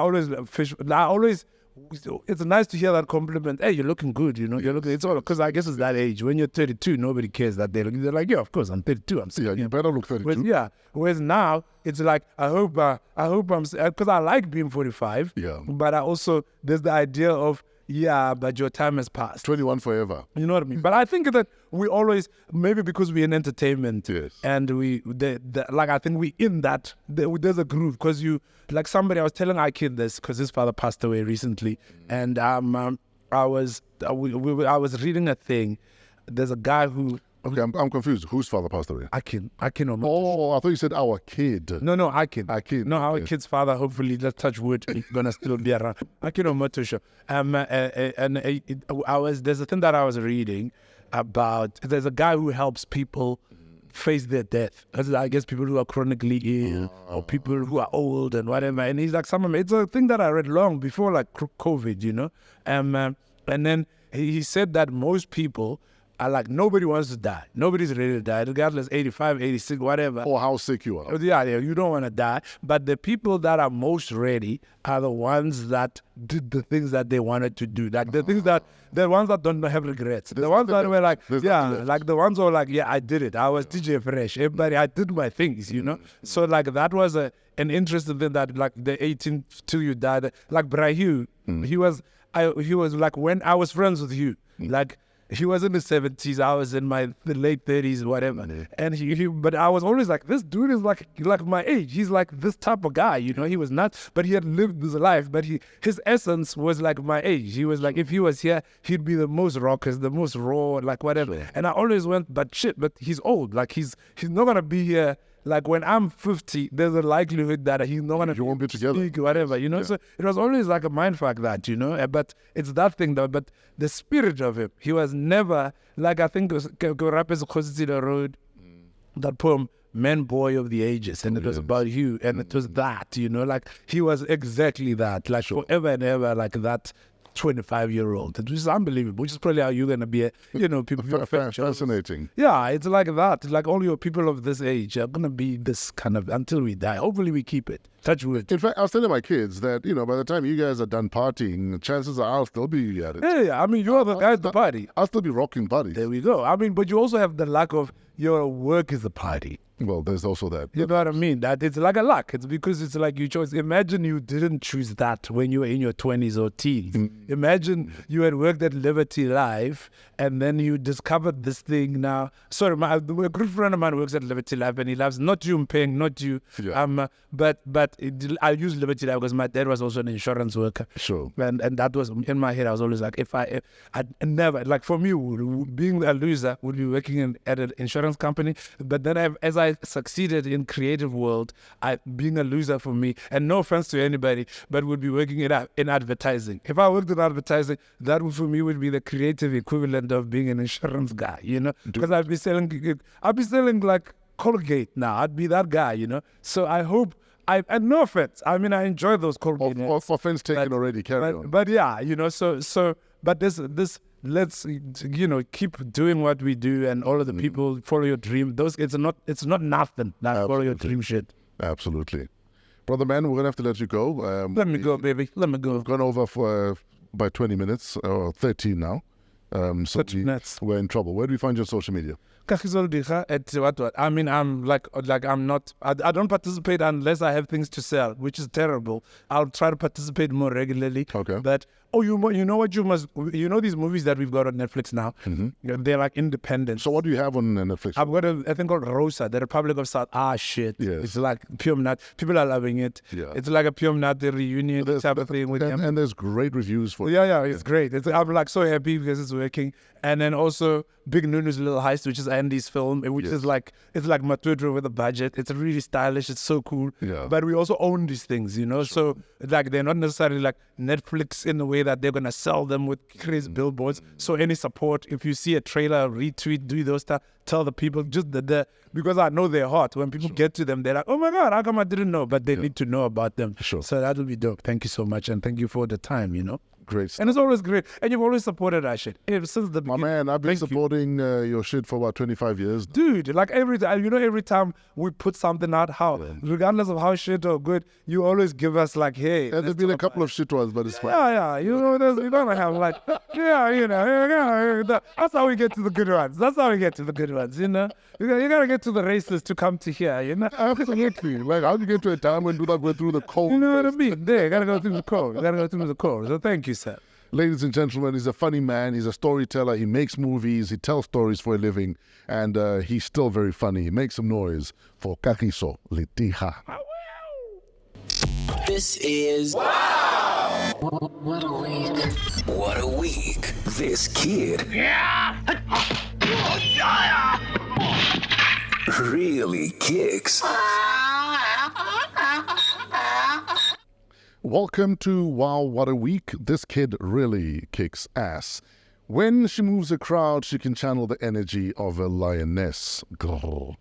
it's nice to hear that compliment. Hey, you're looking good, you're looking, it's all, because I guess it's that age. When you're 32, nobody cares that they're like, yeah, of course, I'm 32. I'm Yeah, you better look 32. Whereas now, it's like, I hope I'm, because I like being 45. Yeah. But I also, there's the idea of, but your time has passed. 21 forever. You know what I mean? But I think that we always, maybe because we're in entertainment, and I think we in that, there's a groove, because like somebody, I was telling our kid this, because his father passed away recently, and I was reading a thing. There's a guy who... Okay, I'm confused. Whose father passed away? Akin. Oh, I thought you said our kid. No, Akin. No, our yes. kid's father, hopefully, let's touch wood, he's going to still be around. Akin Omotosho. There's a thing that I was reading about, there's a guy who helps people face their death. I guess people who are chronically ill or people who are old and whatever. And he's like, it's a thing that I read long before like COVID, and then he said that most people are like, nobody wants to die. Nobody's ready to die, regardless, 85, 86, whatever. Or how sick you are. Yeah, you don't want to die. But the people that are most ready are the ones that did the things that they wanted to do. Like the ones that don't have regrets. The ones that were like, like the ones who were like, I did it. I was DJ Fresh. Everybody, I did my things, So like that was an interesting thing that like the 18 till you died. Like Brahu, he was like when I was friends with you, like, he was in his 70s, I was in the late 30s, whatever. And but I was always like, this dude is like my age. He's like this type of guy, he was nuts, but he had lived his life. But his essence was like my age. He was like, if he was here, he'd be the most rockers, the most raw, like whatever. Sure. And I always went, but he's old. Like he's not gonna be here. Like when I'm 50, there's a likelihood that he's not gonna won't be together, speak, whatever, So it was always like a mindfuck that, But it's that thing though. But the spirit of him, he was never like, I think it was Rappers Khositsila Road, that poem, Man Boy of the Ages, and it was about you, and it was that, like he was exactly that, like forever and ever, like that 25-year-old, which is unbelievable, which is probably how you're going to be, people. Fascinating. Yeah, it's like that. Like all your people of this age are going to be this kind of, until we die. Hopefully we keep it. Touch wood. In fact, I was telling my kids that, by the time you guys are done partying, chances are I'll still be at it. Yeah, I mean, you're the guy at the party. I'll still be rocking parties. There we go. I mean, but you also have the luck of your work is the party. Well, there's also that. You know what I mean? That it's like a luck. It's because it's like you chose. Imagine you didn't choose that when you were in your 20s or teens. Imagine you had worked at Liberty Live and then you discovered this thing now. Sorry, a good friend of mine works at Liberty Live and he loves, not you, Mpeng, not you. Yeah. I use Liberty Live because my dad was also an insurance worker. Sure. And that was in my head. I was always like, if I never, like for me, being a loser would be working at an insurance company. But then as I succeeded in creative world, being a loser for me, and no offense to anybody, but would be working in advertising. If I worked in advertising, that would, for me, would be the creative equivalent of being an insurance guy, because I'd be selling like Colgate now. I'd be that guy, So I hope, and no offense, I mean, I enjoy those Colgate. Offense taken already, carry on. But yeah, but this let's keep doing what we do, and all of the people follow your dream. It's not nothing. Follow your dream shit. Absolutely. Brother man, we're going to have to let you go. Let me go, baby. Let me go. We've gone over for by 20 minutes, or 13 now. So 13 minutes. we're in trouble. Where do we find your social media? Kagiso Lediga at what? I mean, I'm like I'm not. I don't participate unless I have things to sell, which is terrible. I'll try to participate more regularly. Okay. But you know what these movies that we've got on Netflix now. Mm-hmm. They're like independent. So what do you have on Netflix? I've got a thing called Rosa, the Republic of South. Shit. Yes. It's like pure nut. People are loving it. Yeah. It's like a pure nut reunion type of thing with them. And there's great reviews for it. Yeah, it's great. I'm like so happy because it's working. And then also Big Nunu's Little Heist, which is Andy's film, which is like, it's like Matutu with a budget. It's really stylish. It's so cool. Yeah. But we also own these things, you know. Sure. So like they're not necessarily like Netflix in the way that they're gonna sell them with crazy billboards. So any support, if you see a trailer, retweet, do those stuff, tell the people just because I know they're hot. When people get to them, they're like, oh my God, how come I didn't know? But they need to know about them. Sure. So that will be dope. Thank you so much, and thank you for the time, you know. Great stuff. And it's always great. And you've always supported our shit. Ever since the My beginning. man, I've been Thank you. supporting your shit for about 25 years. Dude, like every time we put something out, regardless of how shit or good, you always give us like, hey. And there's been a couple of shit ones, but it's fine. Yeah, you know, you're gonna have like, that's how we get to the good ones. That's how we get to the good ones, you know. You gotta get to the races to come to here, you know. Absolutely. Like, how do you get to a time when do not go through the cold? You know what I mean? You gotta go through the cold. So thank you, sir. Ladies and gentlemen, he's a funny man. He's a storyteller. He makes movies. He tells stories for a living. And he's still very funny. Make some noise for Kagiso Lediga. This is What a week. What a Week. This kid really kicks. Welcome to Wow, What a Week. This kid really kicks ass. When she moves a crowd, she can channel the energy of a lioness. Grrr.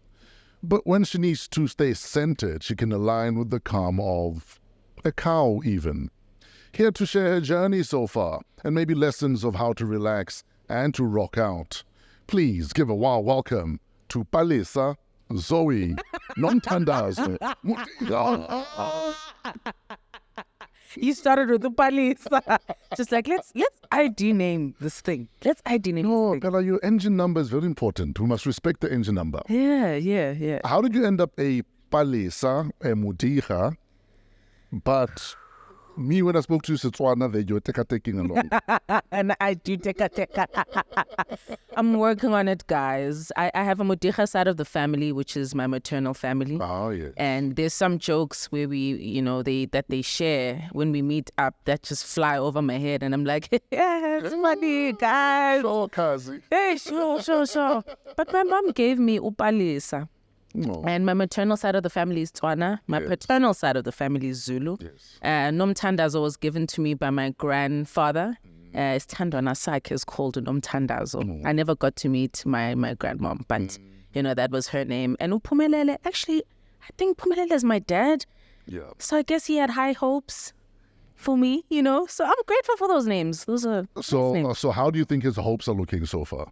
But when she needs to stay centered, she can align with the calm of a cow even. Here to share her journey so far, and maybe lessons of how to relax and to rock out. Please give a wow welcome to Palisa Zoe Mudicha. You started with the police. Just like, let's ID name this thing. Let's ID name No, this thing. Bella, your engine number is very important. We must respect the engine number. Yeah. How did you end up a Palisa, a Mudicha, but me, when I spoke to you, Setswana, you were taking along. And I do teka. I'm working on it, guys. I have a Mudicha side of the family, which is my maternal family. Oh, yes. And there's some jokes where they share when we meet up that just fly over my head. And I'm like, yeah, it's funny, guys. Sure, Kazi. Hey, sure. But my mom gave me Upalisa. No. And my maternal side of the family is Tswana. My paternal side of the family is Zulu. Yes. Nomtandazo was given to me by my grandfather. It's Tandwana Sak is called Nomtandazo. I never got to meet my grandmom, but that was her name. And Upumelele, actually, I think Pumelele is my dad. Yeah. So I guess he had high hopes for me, So I'm grateful for those names. Those are nice names. So how do you think his hopes are looking so far?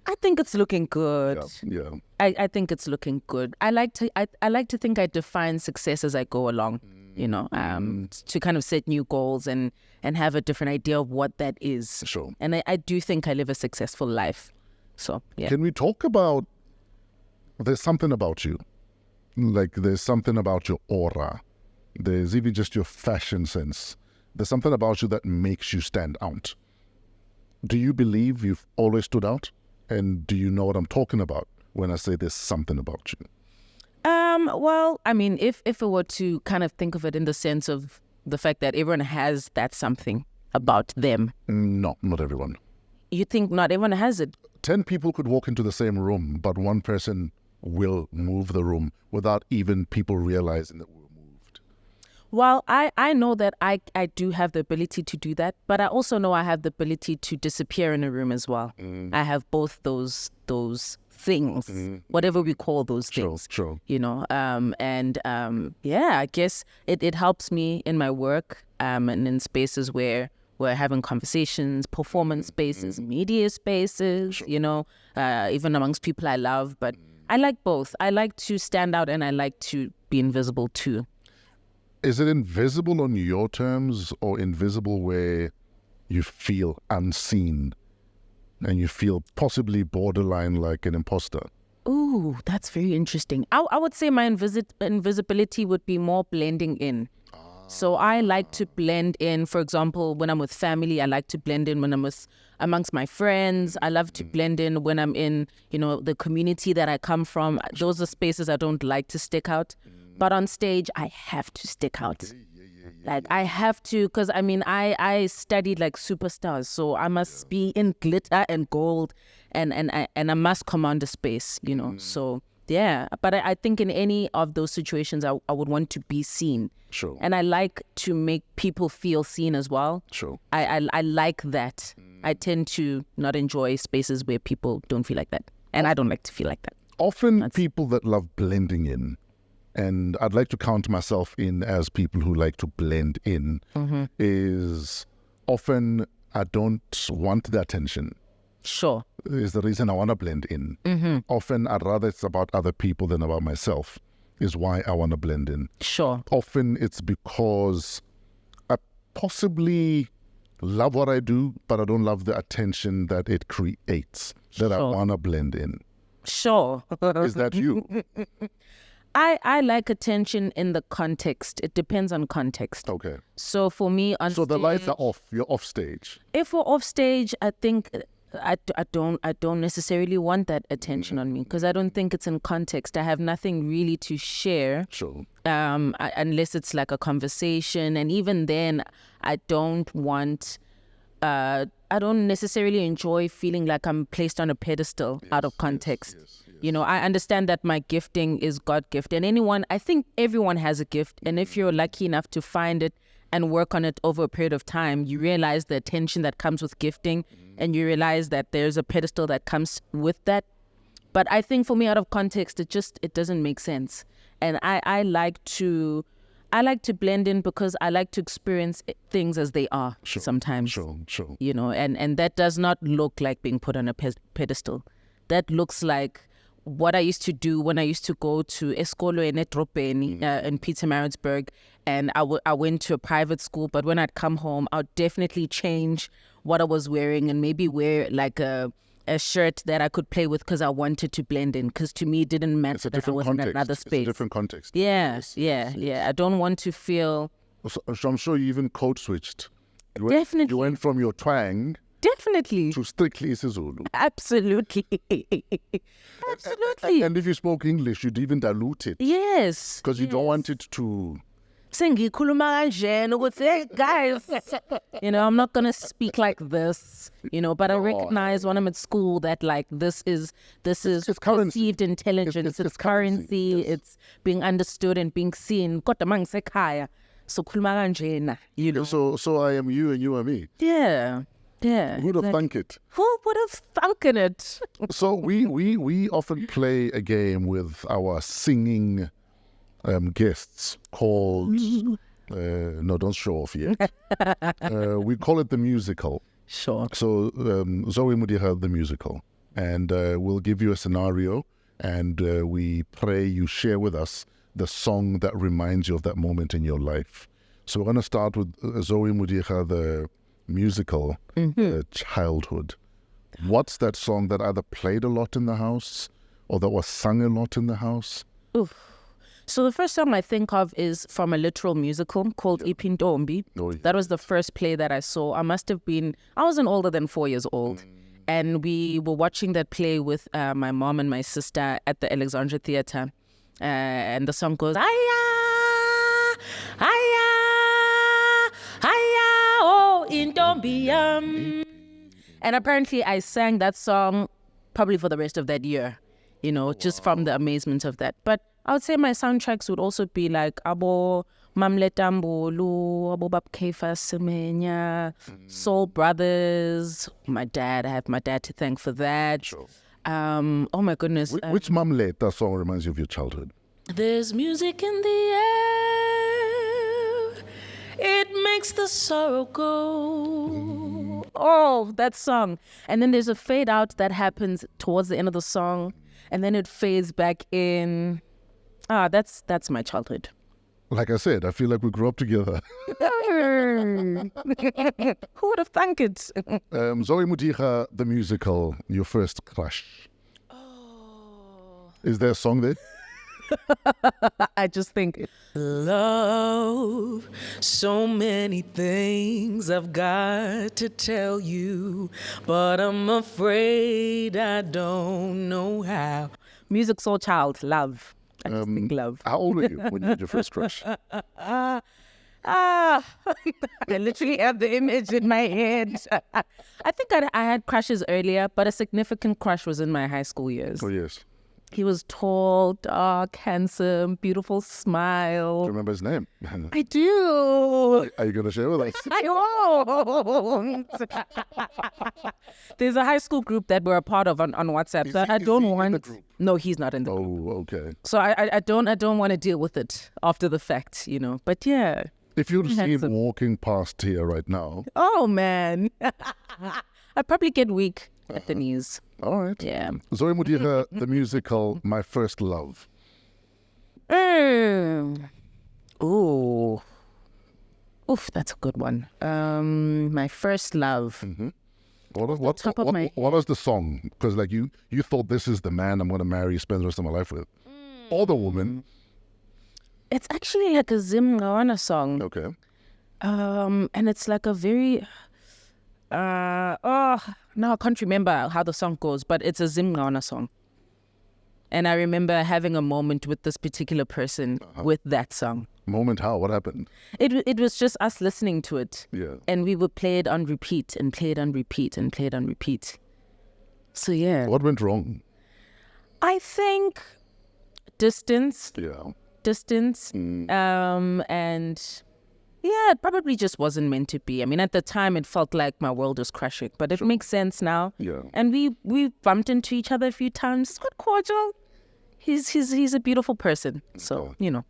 I think it's looking good. Yeah. I think it's looking good. I like to think I define success as I go along, to kind of set new goals and have a different idea of what that is. Sure. And I do think I live a successful life. So, yeah. Can we talk about, there's something about you. Like there's something about your aura. There's even just your fashion sense. There's something about you that makes you stand out. Do you believe you've always stood out? And do you know what I'm talking about when I say there's something about you? Well, I mean, if it were to kind of think of it in the sense of the fact that everyone has that something about them. No, not everyone. You think not everyone has it? 10 people could walk into the same room, but one person will move the room without even people realizing that we're moved. Well, I know that I do have the ability to do that, but I also know I have the ability to disappear in a room as well. I have both those things, whatever we call those things. Sure. I guess it helps me in my work and in spaces where we're having conversations, performance spaces, media spaces, even amongst people I love. But I like both. I like to stand out and I like to be invisible too. Is it invisible on your terms or invisible where you feel unseen and you feel possibly borderline like an imposter? Ooh, that's very interesting. I would say my invisibility would be more blending in. So I like to blend in. For example, when I'm with family, I like to blend in when I'm amongst my friends. I love to blend in when I'm in, the community that I come from. Those are spaces I don't like to stick out. But on stage, I have to stick out. Like I have to, because I studied like superstars, so I must be in glitter and gold, and I must command a space, So yeah, but I think in any of those situations, I would want to be seen. Sure. And I like to make people feel seen as well. Sure. I like that. I tend to not enjoy spaces where people don't feel like that, and I don't like to feel like that. Often people that love blending in, and I'd like to count myself in as people who like to blend in, is often I don't want the attention. Sure. Is the reason I want to blend in. Often I'd rather it's about other people than about myself, is why I want to blend in. Sure. Often it's because I possibly love what I do, but I don't love the attention that it creates, that I want to blend in. Sure. Is that you? I like attention in the context. It depends on context. Okay. So for me, on So the stage, lights are off. You're off stage. if we're off stage, I think I don't necessarily want that attention on me, because I don't think it's in context. I have nothing really to share. Sure. Unless it's like a conversation, and even then, I don't want. I don't necessarily enjoy feeling like I'm placed on a pedestal out of context. I understand that my gifting is God-gifted. And I think everyone has a gift. And if you're lucky enough to find it and work on it over a period of time, you realize the attention that comes with gifting, and you realize that there's a pedestal that comes with that. But I think for me, out of context, it doesn't make sense. And I like to blend in because I like to experience things as they are sometimes. Sure. And that does not look like being put on a pedestal. That looks like what I used to do when I used to go to Eskolo and Etropeni in Pietermaritzburg, and I went to a private school. But when I'd come home, I'd definitely change what I was wearing and maybe wear like a shirt that I could play with, because I wanted to blend in, because to me it didn't matter that I was in another space. It's a different context. Yeah. I don't want to feel... So I'm sure you even code switched. Definitely. You went from your twang Definitely. to strictly isiZulu. Absolutely. Absolutely. And if you spoke English, you'd even dilute it. Yes. Because you don't want it to... Sengikhuluma kanje ukuthi guys, I'm not gonna speak like this, but I recognize when I'm at school that like this is It's currency. perceived intelligence, it's currency, yes. it's being understood and being seen. Kodwa mangisekhaya, so khuluma kanjena, So I am you and you are me. Yeah. Who would have thunk it? Who would have thunk it? So we often play a game with our singing guests called no, don't show off yet. We call it the musical. Sure. So Zoe Modiga, the musical, and we'll give you a scenario, and we pray you share with us the song that reminds you of that moment in your life. So we're going to start with Zoe Modiga, the musical, childhood. What's that song that either played a lot in the house or that was sung a lot in the house? Oof. So the first song I think of is from a literal musical called Ipintombi. Oh, yeah. That was the first play that I saw. I wasn't older than 4 years old. And we were watching that play with my mom and my sister at the Alexandra Theatre. And the song goes, Aya, Aya, Aya, oh, Intombi. And apparently I sang that song probably for the rest of that year, just from the amazement of that. But I would say my soundtracks would also be like Abo Mamletambulu, Abo Babkefa Semenya, Soul Brothers. I have my dad to thank for that. Sure. Oh my goodness. Which Mamlet, that song reminds you of your childhood? There's music in the air. It makes the sorrow go. Oh, that song. And then there's a fade out that happens towards the end of the song. And then it fades back in. That's my childhood. Like I said, I feel like we grew up together. Who would have thunk it? Zoe Modiga, the musical, your first crush. Oh. Is there a song there? I just think, love, so many things I've got to tell you, but I'm afraid I don't know how. Music Soul Child, love. I just think love. How old were you when you had your first crush? I literally have the image in my head. I think I had crushes earlier, but a significant crush was in my high school years. Oh, yes. He was tall, dark, handsome, beautiful smile. Do you remember his name? I do. Are you going to share with us? I won't. There's a high school group that we're a part of on WhatsApp. So I don't want. In the group? No, he's not in the group. Oh, okay. So I don't want to deal with it after the fact, But yeah. If you'd see him Handsome. walking past here right now. Oh man, I'd probably get weak at the knees. All right. Yeah. Zoe Modiga, the musical, My First Love. Ooh. Oof, that's a good one. My first love. What was the song? Because like you thought this is the man I'm going to marry, spend the rest of my life with. Or the woman. It's actually like a Zimgawana song. Okay. And it's like a very now I can't remember how the song goes, but it's a Zimgawana song. And I remember having a moment with this particular person with that song. Moment how? What happened? It was just us listening to it. Yeah. And we would play it on repeat and play it on repeat and play it on repeat. So yeah. What went wrong? I think distance. Yeah. And yeah, it probably just wasn't meant to be. I mean, at the time it felt like my world was crashing, but it makes sense now. Yeah. And we bumped into each other a few times. It's quite cordial. He's a beautiful person. So, yeah.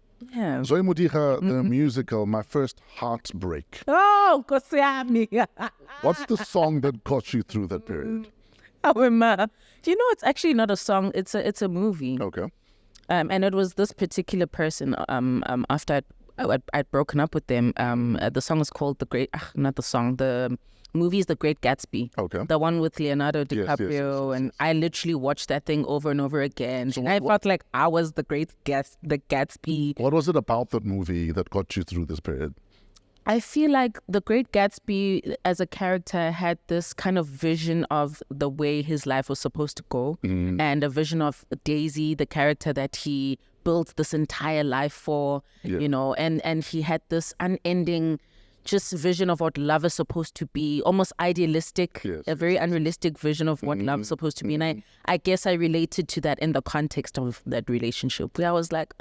Zoe Modiga, the musical, My First Heartbreak. Oh, Nkosi yami. What's the song that got you through that period? It's actually not a song. It's a movie. Okay. And it was this particular person. After I'd broken up with them. The song is called the movie is The Great Gatsby. Okay. The one with Leonardo DiCaprio, and I literally watched that thing over and over again. So I felt like I was the Gatsby. What was it about that movie that got you through this period? I feel like The Great Gatsby as a character had this kind of vision of the way his life was supposed to go, and a vision of Daisy, the character that he built this entire life for, and he had this unending just vision of what love is supposed to be, almost idealistic, a very unrealistic vision of what love is supposed to be. And I guess I related to that in the context of that relationship, where I was like,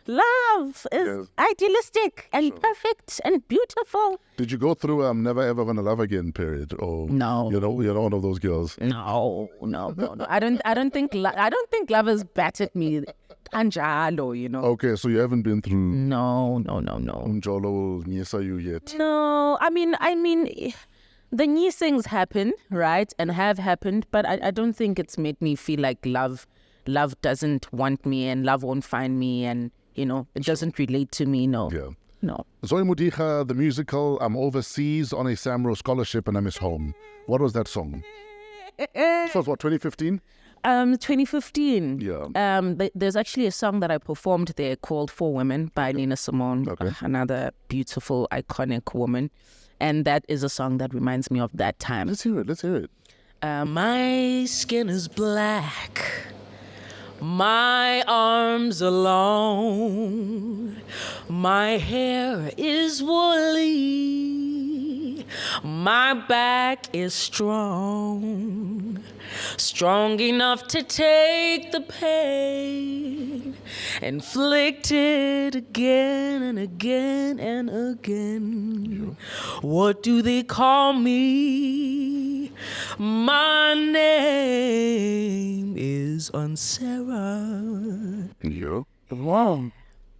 love is idealistic and perfect and beautiful. Did you go through Never Ever Gonna Love Again period? Or no, you're not one of those girls. No. I don't think love has battered me. Anjalo, Okay, so you haven't been through. No. Umjolo Nyesa you yet. No, I mean, the new things happen, right, and have happened, but I don't think it's made me feel like love doesn't want me and love won't find me and. It doesn't relate to me, no. Yeah. No. Zoe Modiga, the musical, I'm overseas on a SAMRO scholarship and I miss home. What was that song? This was what, 2015? 2015. Yeah. There's actually a song that I performed there called For Women by Nina Simone, another beautiful, iconic woman. And that is a song that reminds me of that time. Let's hear it. My skin is black. My arms are long, my hair is woolly, my back is strong enough to take the pain, inflicted again and again and again. What do they call me? My name is Sarah. Yeah. Wow.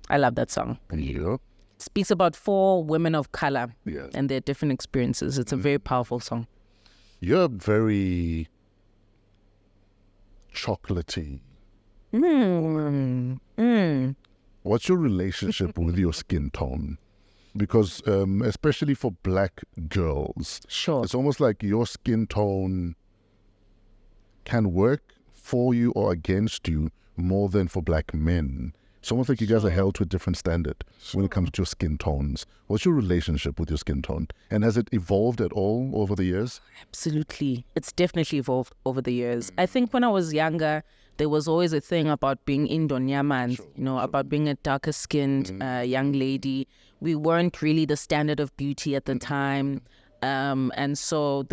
I love that song. Yeah. Speaks about 4 women of color Yes. and their different experiences. It's a very powerful song. You're very chocolatey. What's your relationship with your skin tone? Because especially for black girls, Sure. it's almost like your skin tone can work for you or against you more than for black men. It's almost like you guys are held to a different standard when it comes to your skin tones. What's your relationship with your skin tone? And has it evolved at all over the years? Absolutely. It's definitely evolved over the years. I think when I was younger, there was always a thing about being Indonyaman, about being a darker skinned young lady. We weren't really the standard of beauty at the time. And so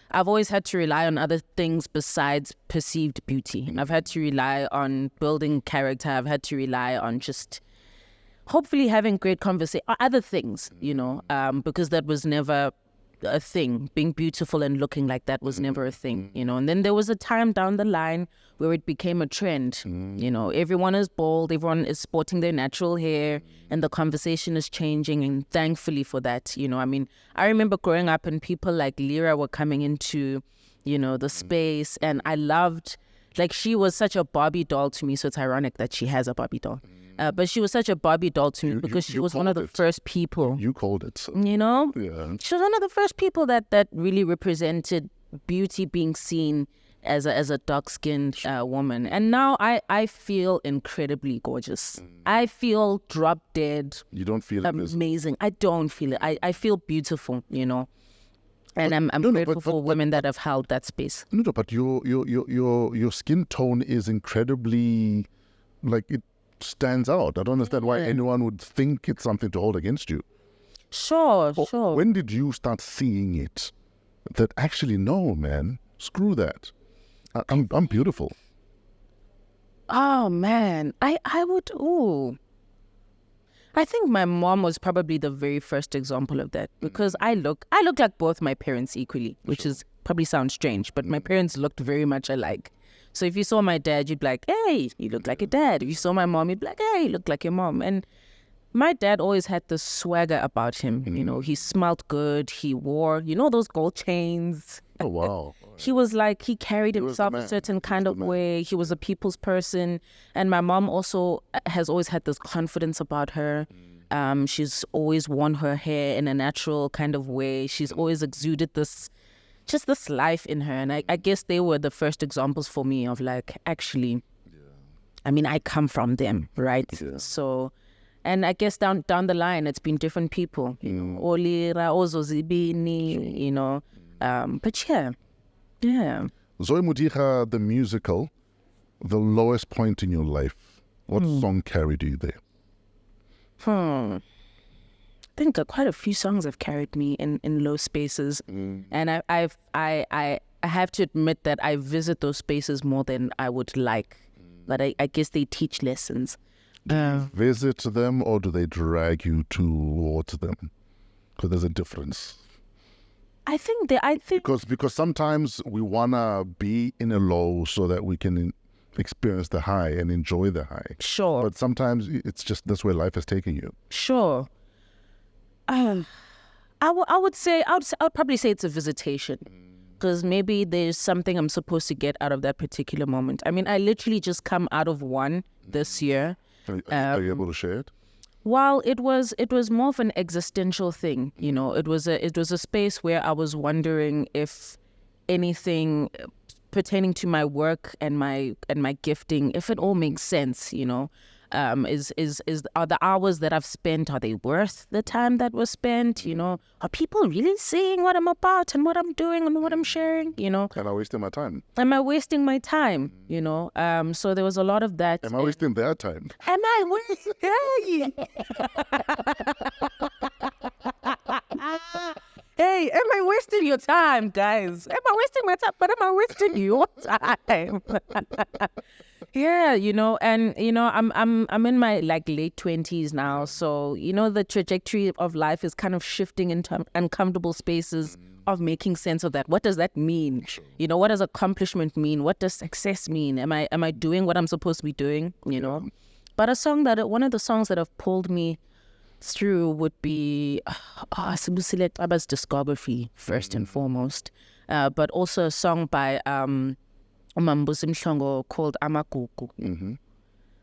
I've always had to rely on other things besides perceived beauty. I've had to rely on building character. I've had to rely on just hopefully having great conversation, other things, because that was never a thing. Being beautiful and looking like that was never a thing, And then there was a time down the line where it became a trend. Everyone is bald, everyone is sporting their natural hair, and the conversation is changing. And thankfully for that, I remember growing up and people like Lyra were coming into, the space, and I loved, she was such a Barbie doll to me. So it's ironic that she has a Barbie doll. But she was such a Barbie doll to me because she was one of the first people. You called it. So. Yeah. She was one of the first people that really represented beauty being seen as a dark-skinned woman. And now I feel incredibly gorgeous. I feel drop dead. You don't feel amazing. I don't feel it. I feel beautiful, And I'm grateful for women that have held that space. No, but your skin tone is incredibly, it stands out. I don't understand why anyone would think it's something to hold against you. Sure. When did you start seeing it? That actually, no, man, screw that. I'm beautiful. Oh man, I think my mom was probably the very first example of that, because I look like both my parents equally, which is probably sounds strange, but my parents looked very much alike. So if you saw my dad, you'd be like, hey, you look like your dad. If you saw my mom, you'd be like, hey, you look like your mom. And my dad always had this swagger about him. He smelled good. He wore, those gold chains. Oh, wow. He was he carried himself a certain kind of way. He was a people's person. And my mom also has always had this confidence about her. She's always worn her hair in a natural kind of way. She's always exuded this life in her. And I guess they were the first examples for me of actually, I come from them, right? Yeah. So, and I guess down the line, it's been different people, Olira, Ozozibini, but yeah. Zoe Mudicha, the musical, the lowest point in your life. What song carried you there? I think quite a few songs have carried me in low spaces, and I have to admit that I visit those spaces more than I would like, but I guess they teach lessons. Do you visit them, or do they drag you towards them? Because there's a difference. I think because sometimes we wanna be in a low so that we can experience the high and enjoy the high. Sure. But sometimes it's just that's where life has taken you. Sure. I would probably say it's a visitation, because maybe there's something I'm supposed to get out of that particular moment. I literally just come out of one this year. Are you able to share it? Well, it was more of an existential thing, It was a space where I was wondering if anything pertaining to my work and my gifting, if it all makes sense, are the hours that I've spent, are they worth the time that was spent? Are people really seeing what I'm about and what I'm doing and what I'm sharing? Am I wasting my time? Am I wasting my time? So there was a lot of that. Am I wasting their time? Am I wasting? Hey, am I wasting your time, guys? Am I wasting my time? But am I wasting your time? Yeah, and I'm in my late 20s now, so the trajectory of life is kind of shifting into uncomfortable spaces of making sense of that. What does that mean? What does accomplishment mean? What does success mean? Am I doing what I'm supposed to be doing? But one of the songs that have pulled me through would be Sibusile Taba's discography first and foremost, but also a song by Umambusi Mhlongo called Amagugu.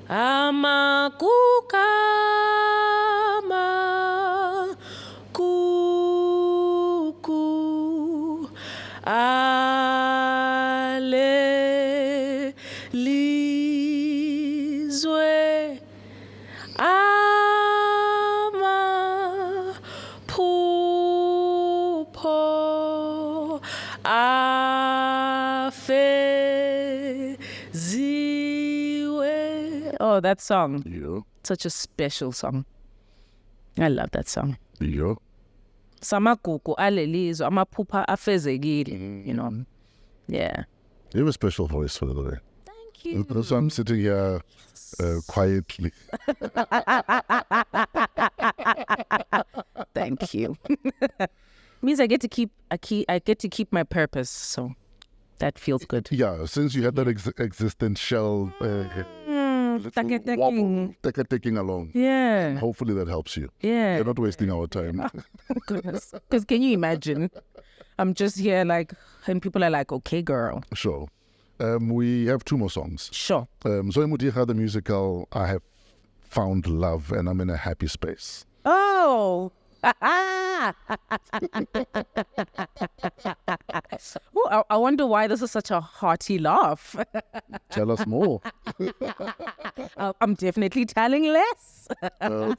Amakukama kuku ale lizwe ama pupo afeziwe. Oh, that song. Yeah. Such a special song. I love that song. Yeah. Samagugu alelizwe amaphupha afezekile, you know. Yeah. You have a special voice, by the way. Thank you. That's why I'm sitting here quietly. Thank you. Means I get to keep my purpose, so that feels good. Yeah, since you had that existential taking along. Yeah. Hopefully that helps you. Yeah. You're not wasting our time. Goodness. Because can you imagine? I'm just here like, and people are like, okay, girl. Sure. We have 2 more songs. Sure. Zoe Mudicha, the musical, I have found love and I'm in a happy space. Oh. Ooh, I wonder why this is such a hearty laugh. Tell us more. I'm definitely telling less.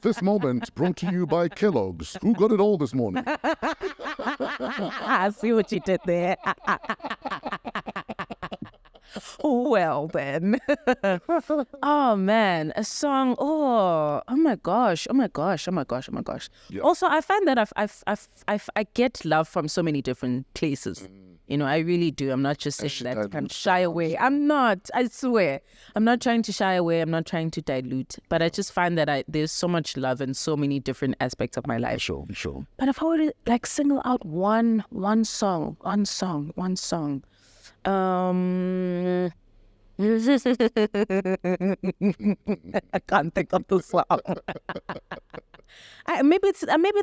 This moment brought to you by Kellogg's. Who got it all this morning? I see what you did there. Well then. Oh man, a song. Oh my gosh. Yeah. Also, I find that I get love from so many different places. You know, I really do. I'm not just saying that to kind of shy away. I'm not. I swear, I'm not trying to shy away. I'm not trying to dilute. But I just find that there's so much love in so many different aspects of my life. Sure. But if I were to like single out one song. I can't think of the song. Maybe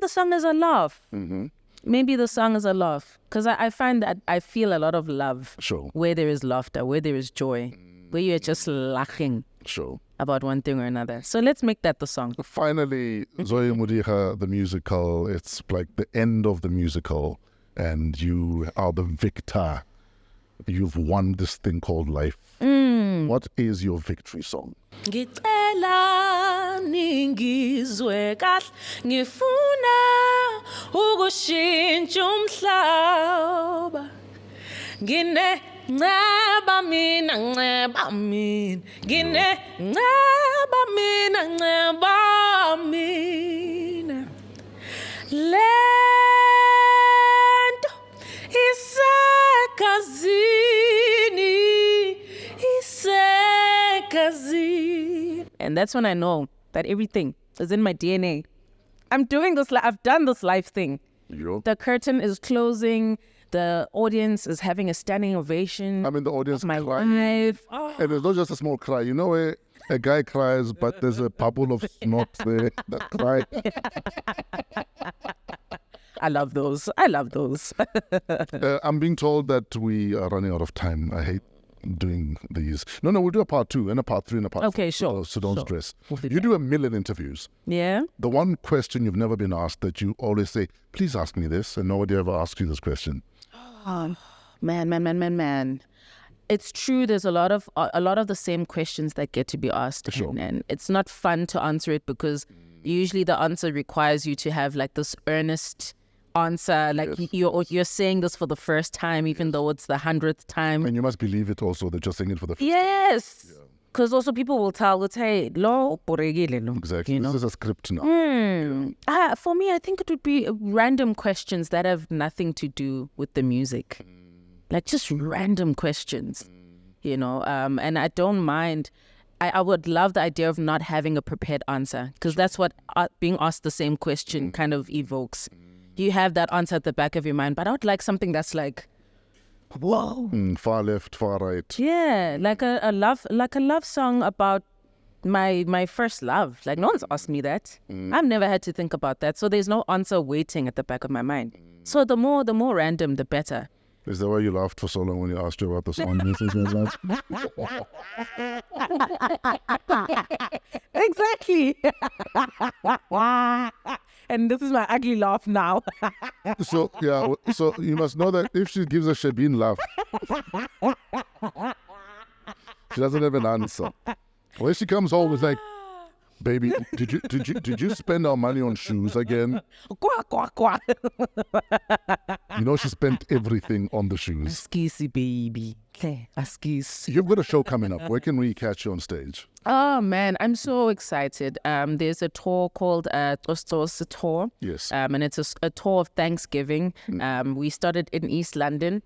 the song is a laugh. Mm-hmm. Maybe the song is a laugh because I find that I feel a lot of love. Sure. Where there is laughter, where there is joy, where you're just laughing. Sure. About one thing or another. So let's make that the song. Finally, Zoe Modiga, the musical. It's like the end of the musical, and you are the victor. You've won this thing called life. What is your victory song? Ngicela ningizwe kahle ngifuna ukushintsha umhlaba ngine nceba mina ngine nceba mina lento isekazini. And that's when I know that everything is in my DNA. I'm doing this. I've done this life thing. Yo. The curtain is closing. The audience is having a standing ovation. I mean, the audience my cry. life. Oh. And it's not just a small cry. You know where a guy cries, but there's a bubble of snot there that cry. I love those. I'm being told that we are running out of time. I hate doing these. No, we'll do a part 2 and a part 3 and a part 4. Okay, sure. So don't stress. We'll You do 1 million interviews. Yeah. The one question you've never been asked that you always say, please ask me this, and nobody ever asks you this question. Man. It's true. There's a lot of the same questions that get to be asked, Sure. and it's not fun to answer it because usually the answer requires you to have like this earnest answer, like Yes. you're saying this for the first time, even though it's the 100th time. And you must believe it also that you're saying it for the first Yes, because also people will tell, hey, lo borekile lo. Exactly. You know? This is a script now. For me, I think it would be random questions that have nothing to do with the music. Like just random questions, you know, and I don't mind. I would love the idea of not having a prepared answer because that's what being asked the same question kind of evokes. You have that answer at the back of your mind, but I would like something that's like, whoa. Far left, far right. Yeah, like a love song about my first love. Like no one's asked me that. I've never had to think about that. So there's no answer waiting at the back of my mind. So the more random, the better. Is that why you laughed for so long when you asked you about the song? Exactly. And this is my ugly laugh now. So you must know that if she gives a Shebeen laugh, she doesn't have an answer. When she comes home, it's like, baby, did you spend our money on shoes again? Quack, quack, quack. You know she spent everything on the shoes. Askisi, baby. Askis. You've got a show coming up. Where can we catch you on stage? Oh man, I'm so excited. There's a tour called Tostos Tour. Yes. And it's a tour of Thanksgiving. We started in East London.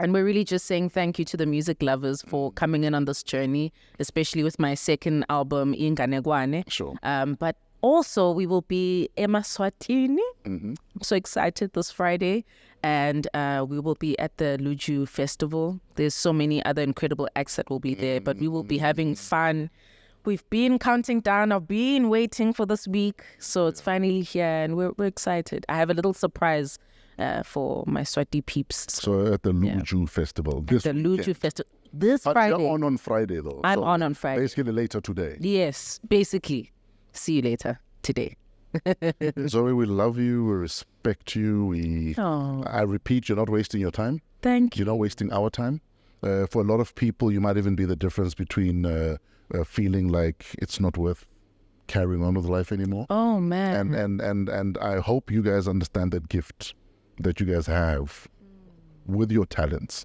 And we're really just saying thank you to the music lovers for coming in on this journey, especially with my second album, Inganegwane. Sure. But also we will be Emaswatini. I'm so excited this Friday. And we will be at the Luju Festival. There's so many other incredible acts that will be there, but we will be having fun. We've been counting down. I've been waiting for this week. So it's finally here and we're excited. I have a little surprise for my Swati peeps. So at the Luju Festival. The Luju Festival. This Friday. You're on Friday though. I'm on Friday. Basically later today. Yes, basically. See you later today. Zoe, we love you. We respect you. I repeat, you're not wasting your time. Thank you. You're not wasting our time. For a lot of people, you might even be the difference between feeling like it's not worth carrying on with life anymore. Oh, man. And I hope you guys understand that gift that you guys have with your talents.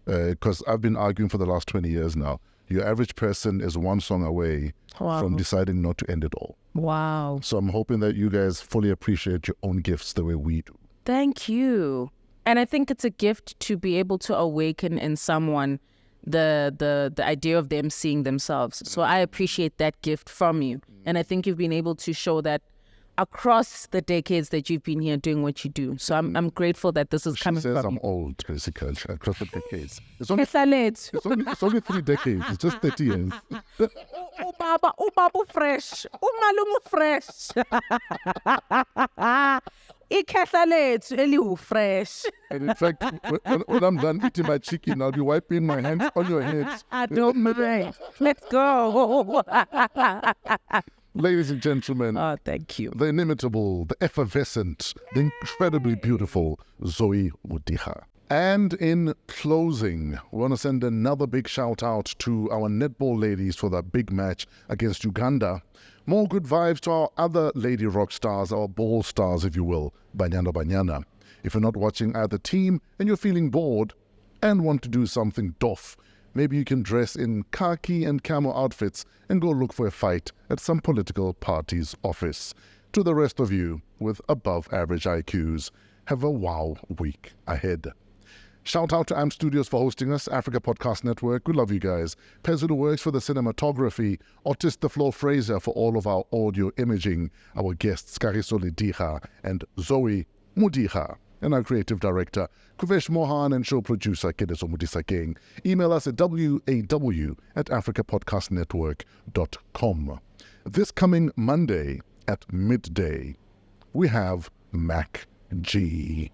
Because I've been arguing for the last 20 years now. Your average person is one song away from deciding not to end it all. Wow. So I'm hoping that you guys fully appreciate your own gifts the way we do. Thank you. And I think it's a gift to be able to awaken in someone the idea of them seeing themselves. So I appreciate that gift from you. And I think you've been able to show that across the decades that you've been here doing what you do. So I'm grateful that this is coming from you. She says I'm old, basically, across the decades. It's only 3 decades. It's just 30 years. Ubaba fresh. Umalumu fresh. Ikhehla lethu eliwu fresh. And in fact, when I'm done eating my chicken, I'll be wiping my hands on your head. I don't mind. Let's go. Ladies and gentlemen, oh, thank you. The inimitable, the effervescent, the incredibly beautiful Zoe Mudicha. And in closing, we want to send another big shout out to our netball ladies for that big match against Uganda. More good vibes to our other lady rock stars, our ball stars, if you will, Banyana Banyana. If you're not watching either team and you're feeling bored and want to do something doff, maybe you can dress in khaki and camo outfits and go look for a fight at some political party's office. To the rest of you with above average IQs, have a wow week ahead. Shout out to AMP Studios for hosting us, Africa Podcast Network. We love you guys. Pezulu works for the cinematography. Otis the Flo Fraser for all of our audio imaging. Our guests, Kariso Lediga and Zoe Mudicha. And our creative director, Kuvesh Mohan, and show producer, Kagiso Lediga. Email us at waw@africapodcastnetwork.com. This coming Monday at midday, we have Mac G.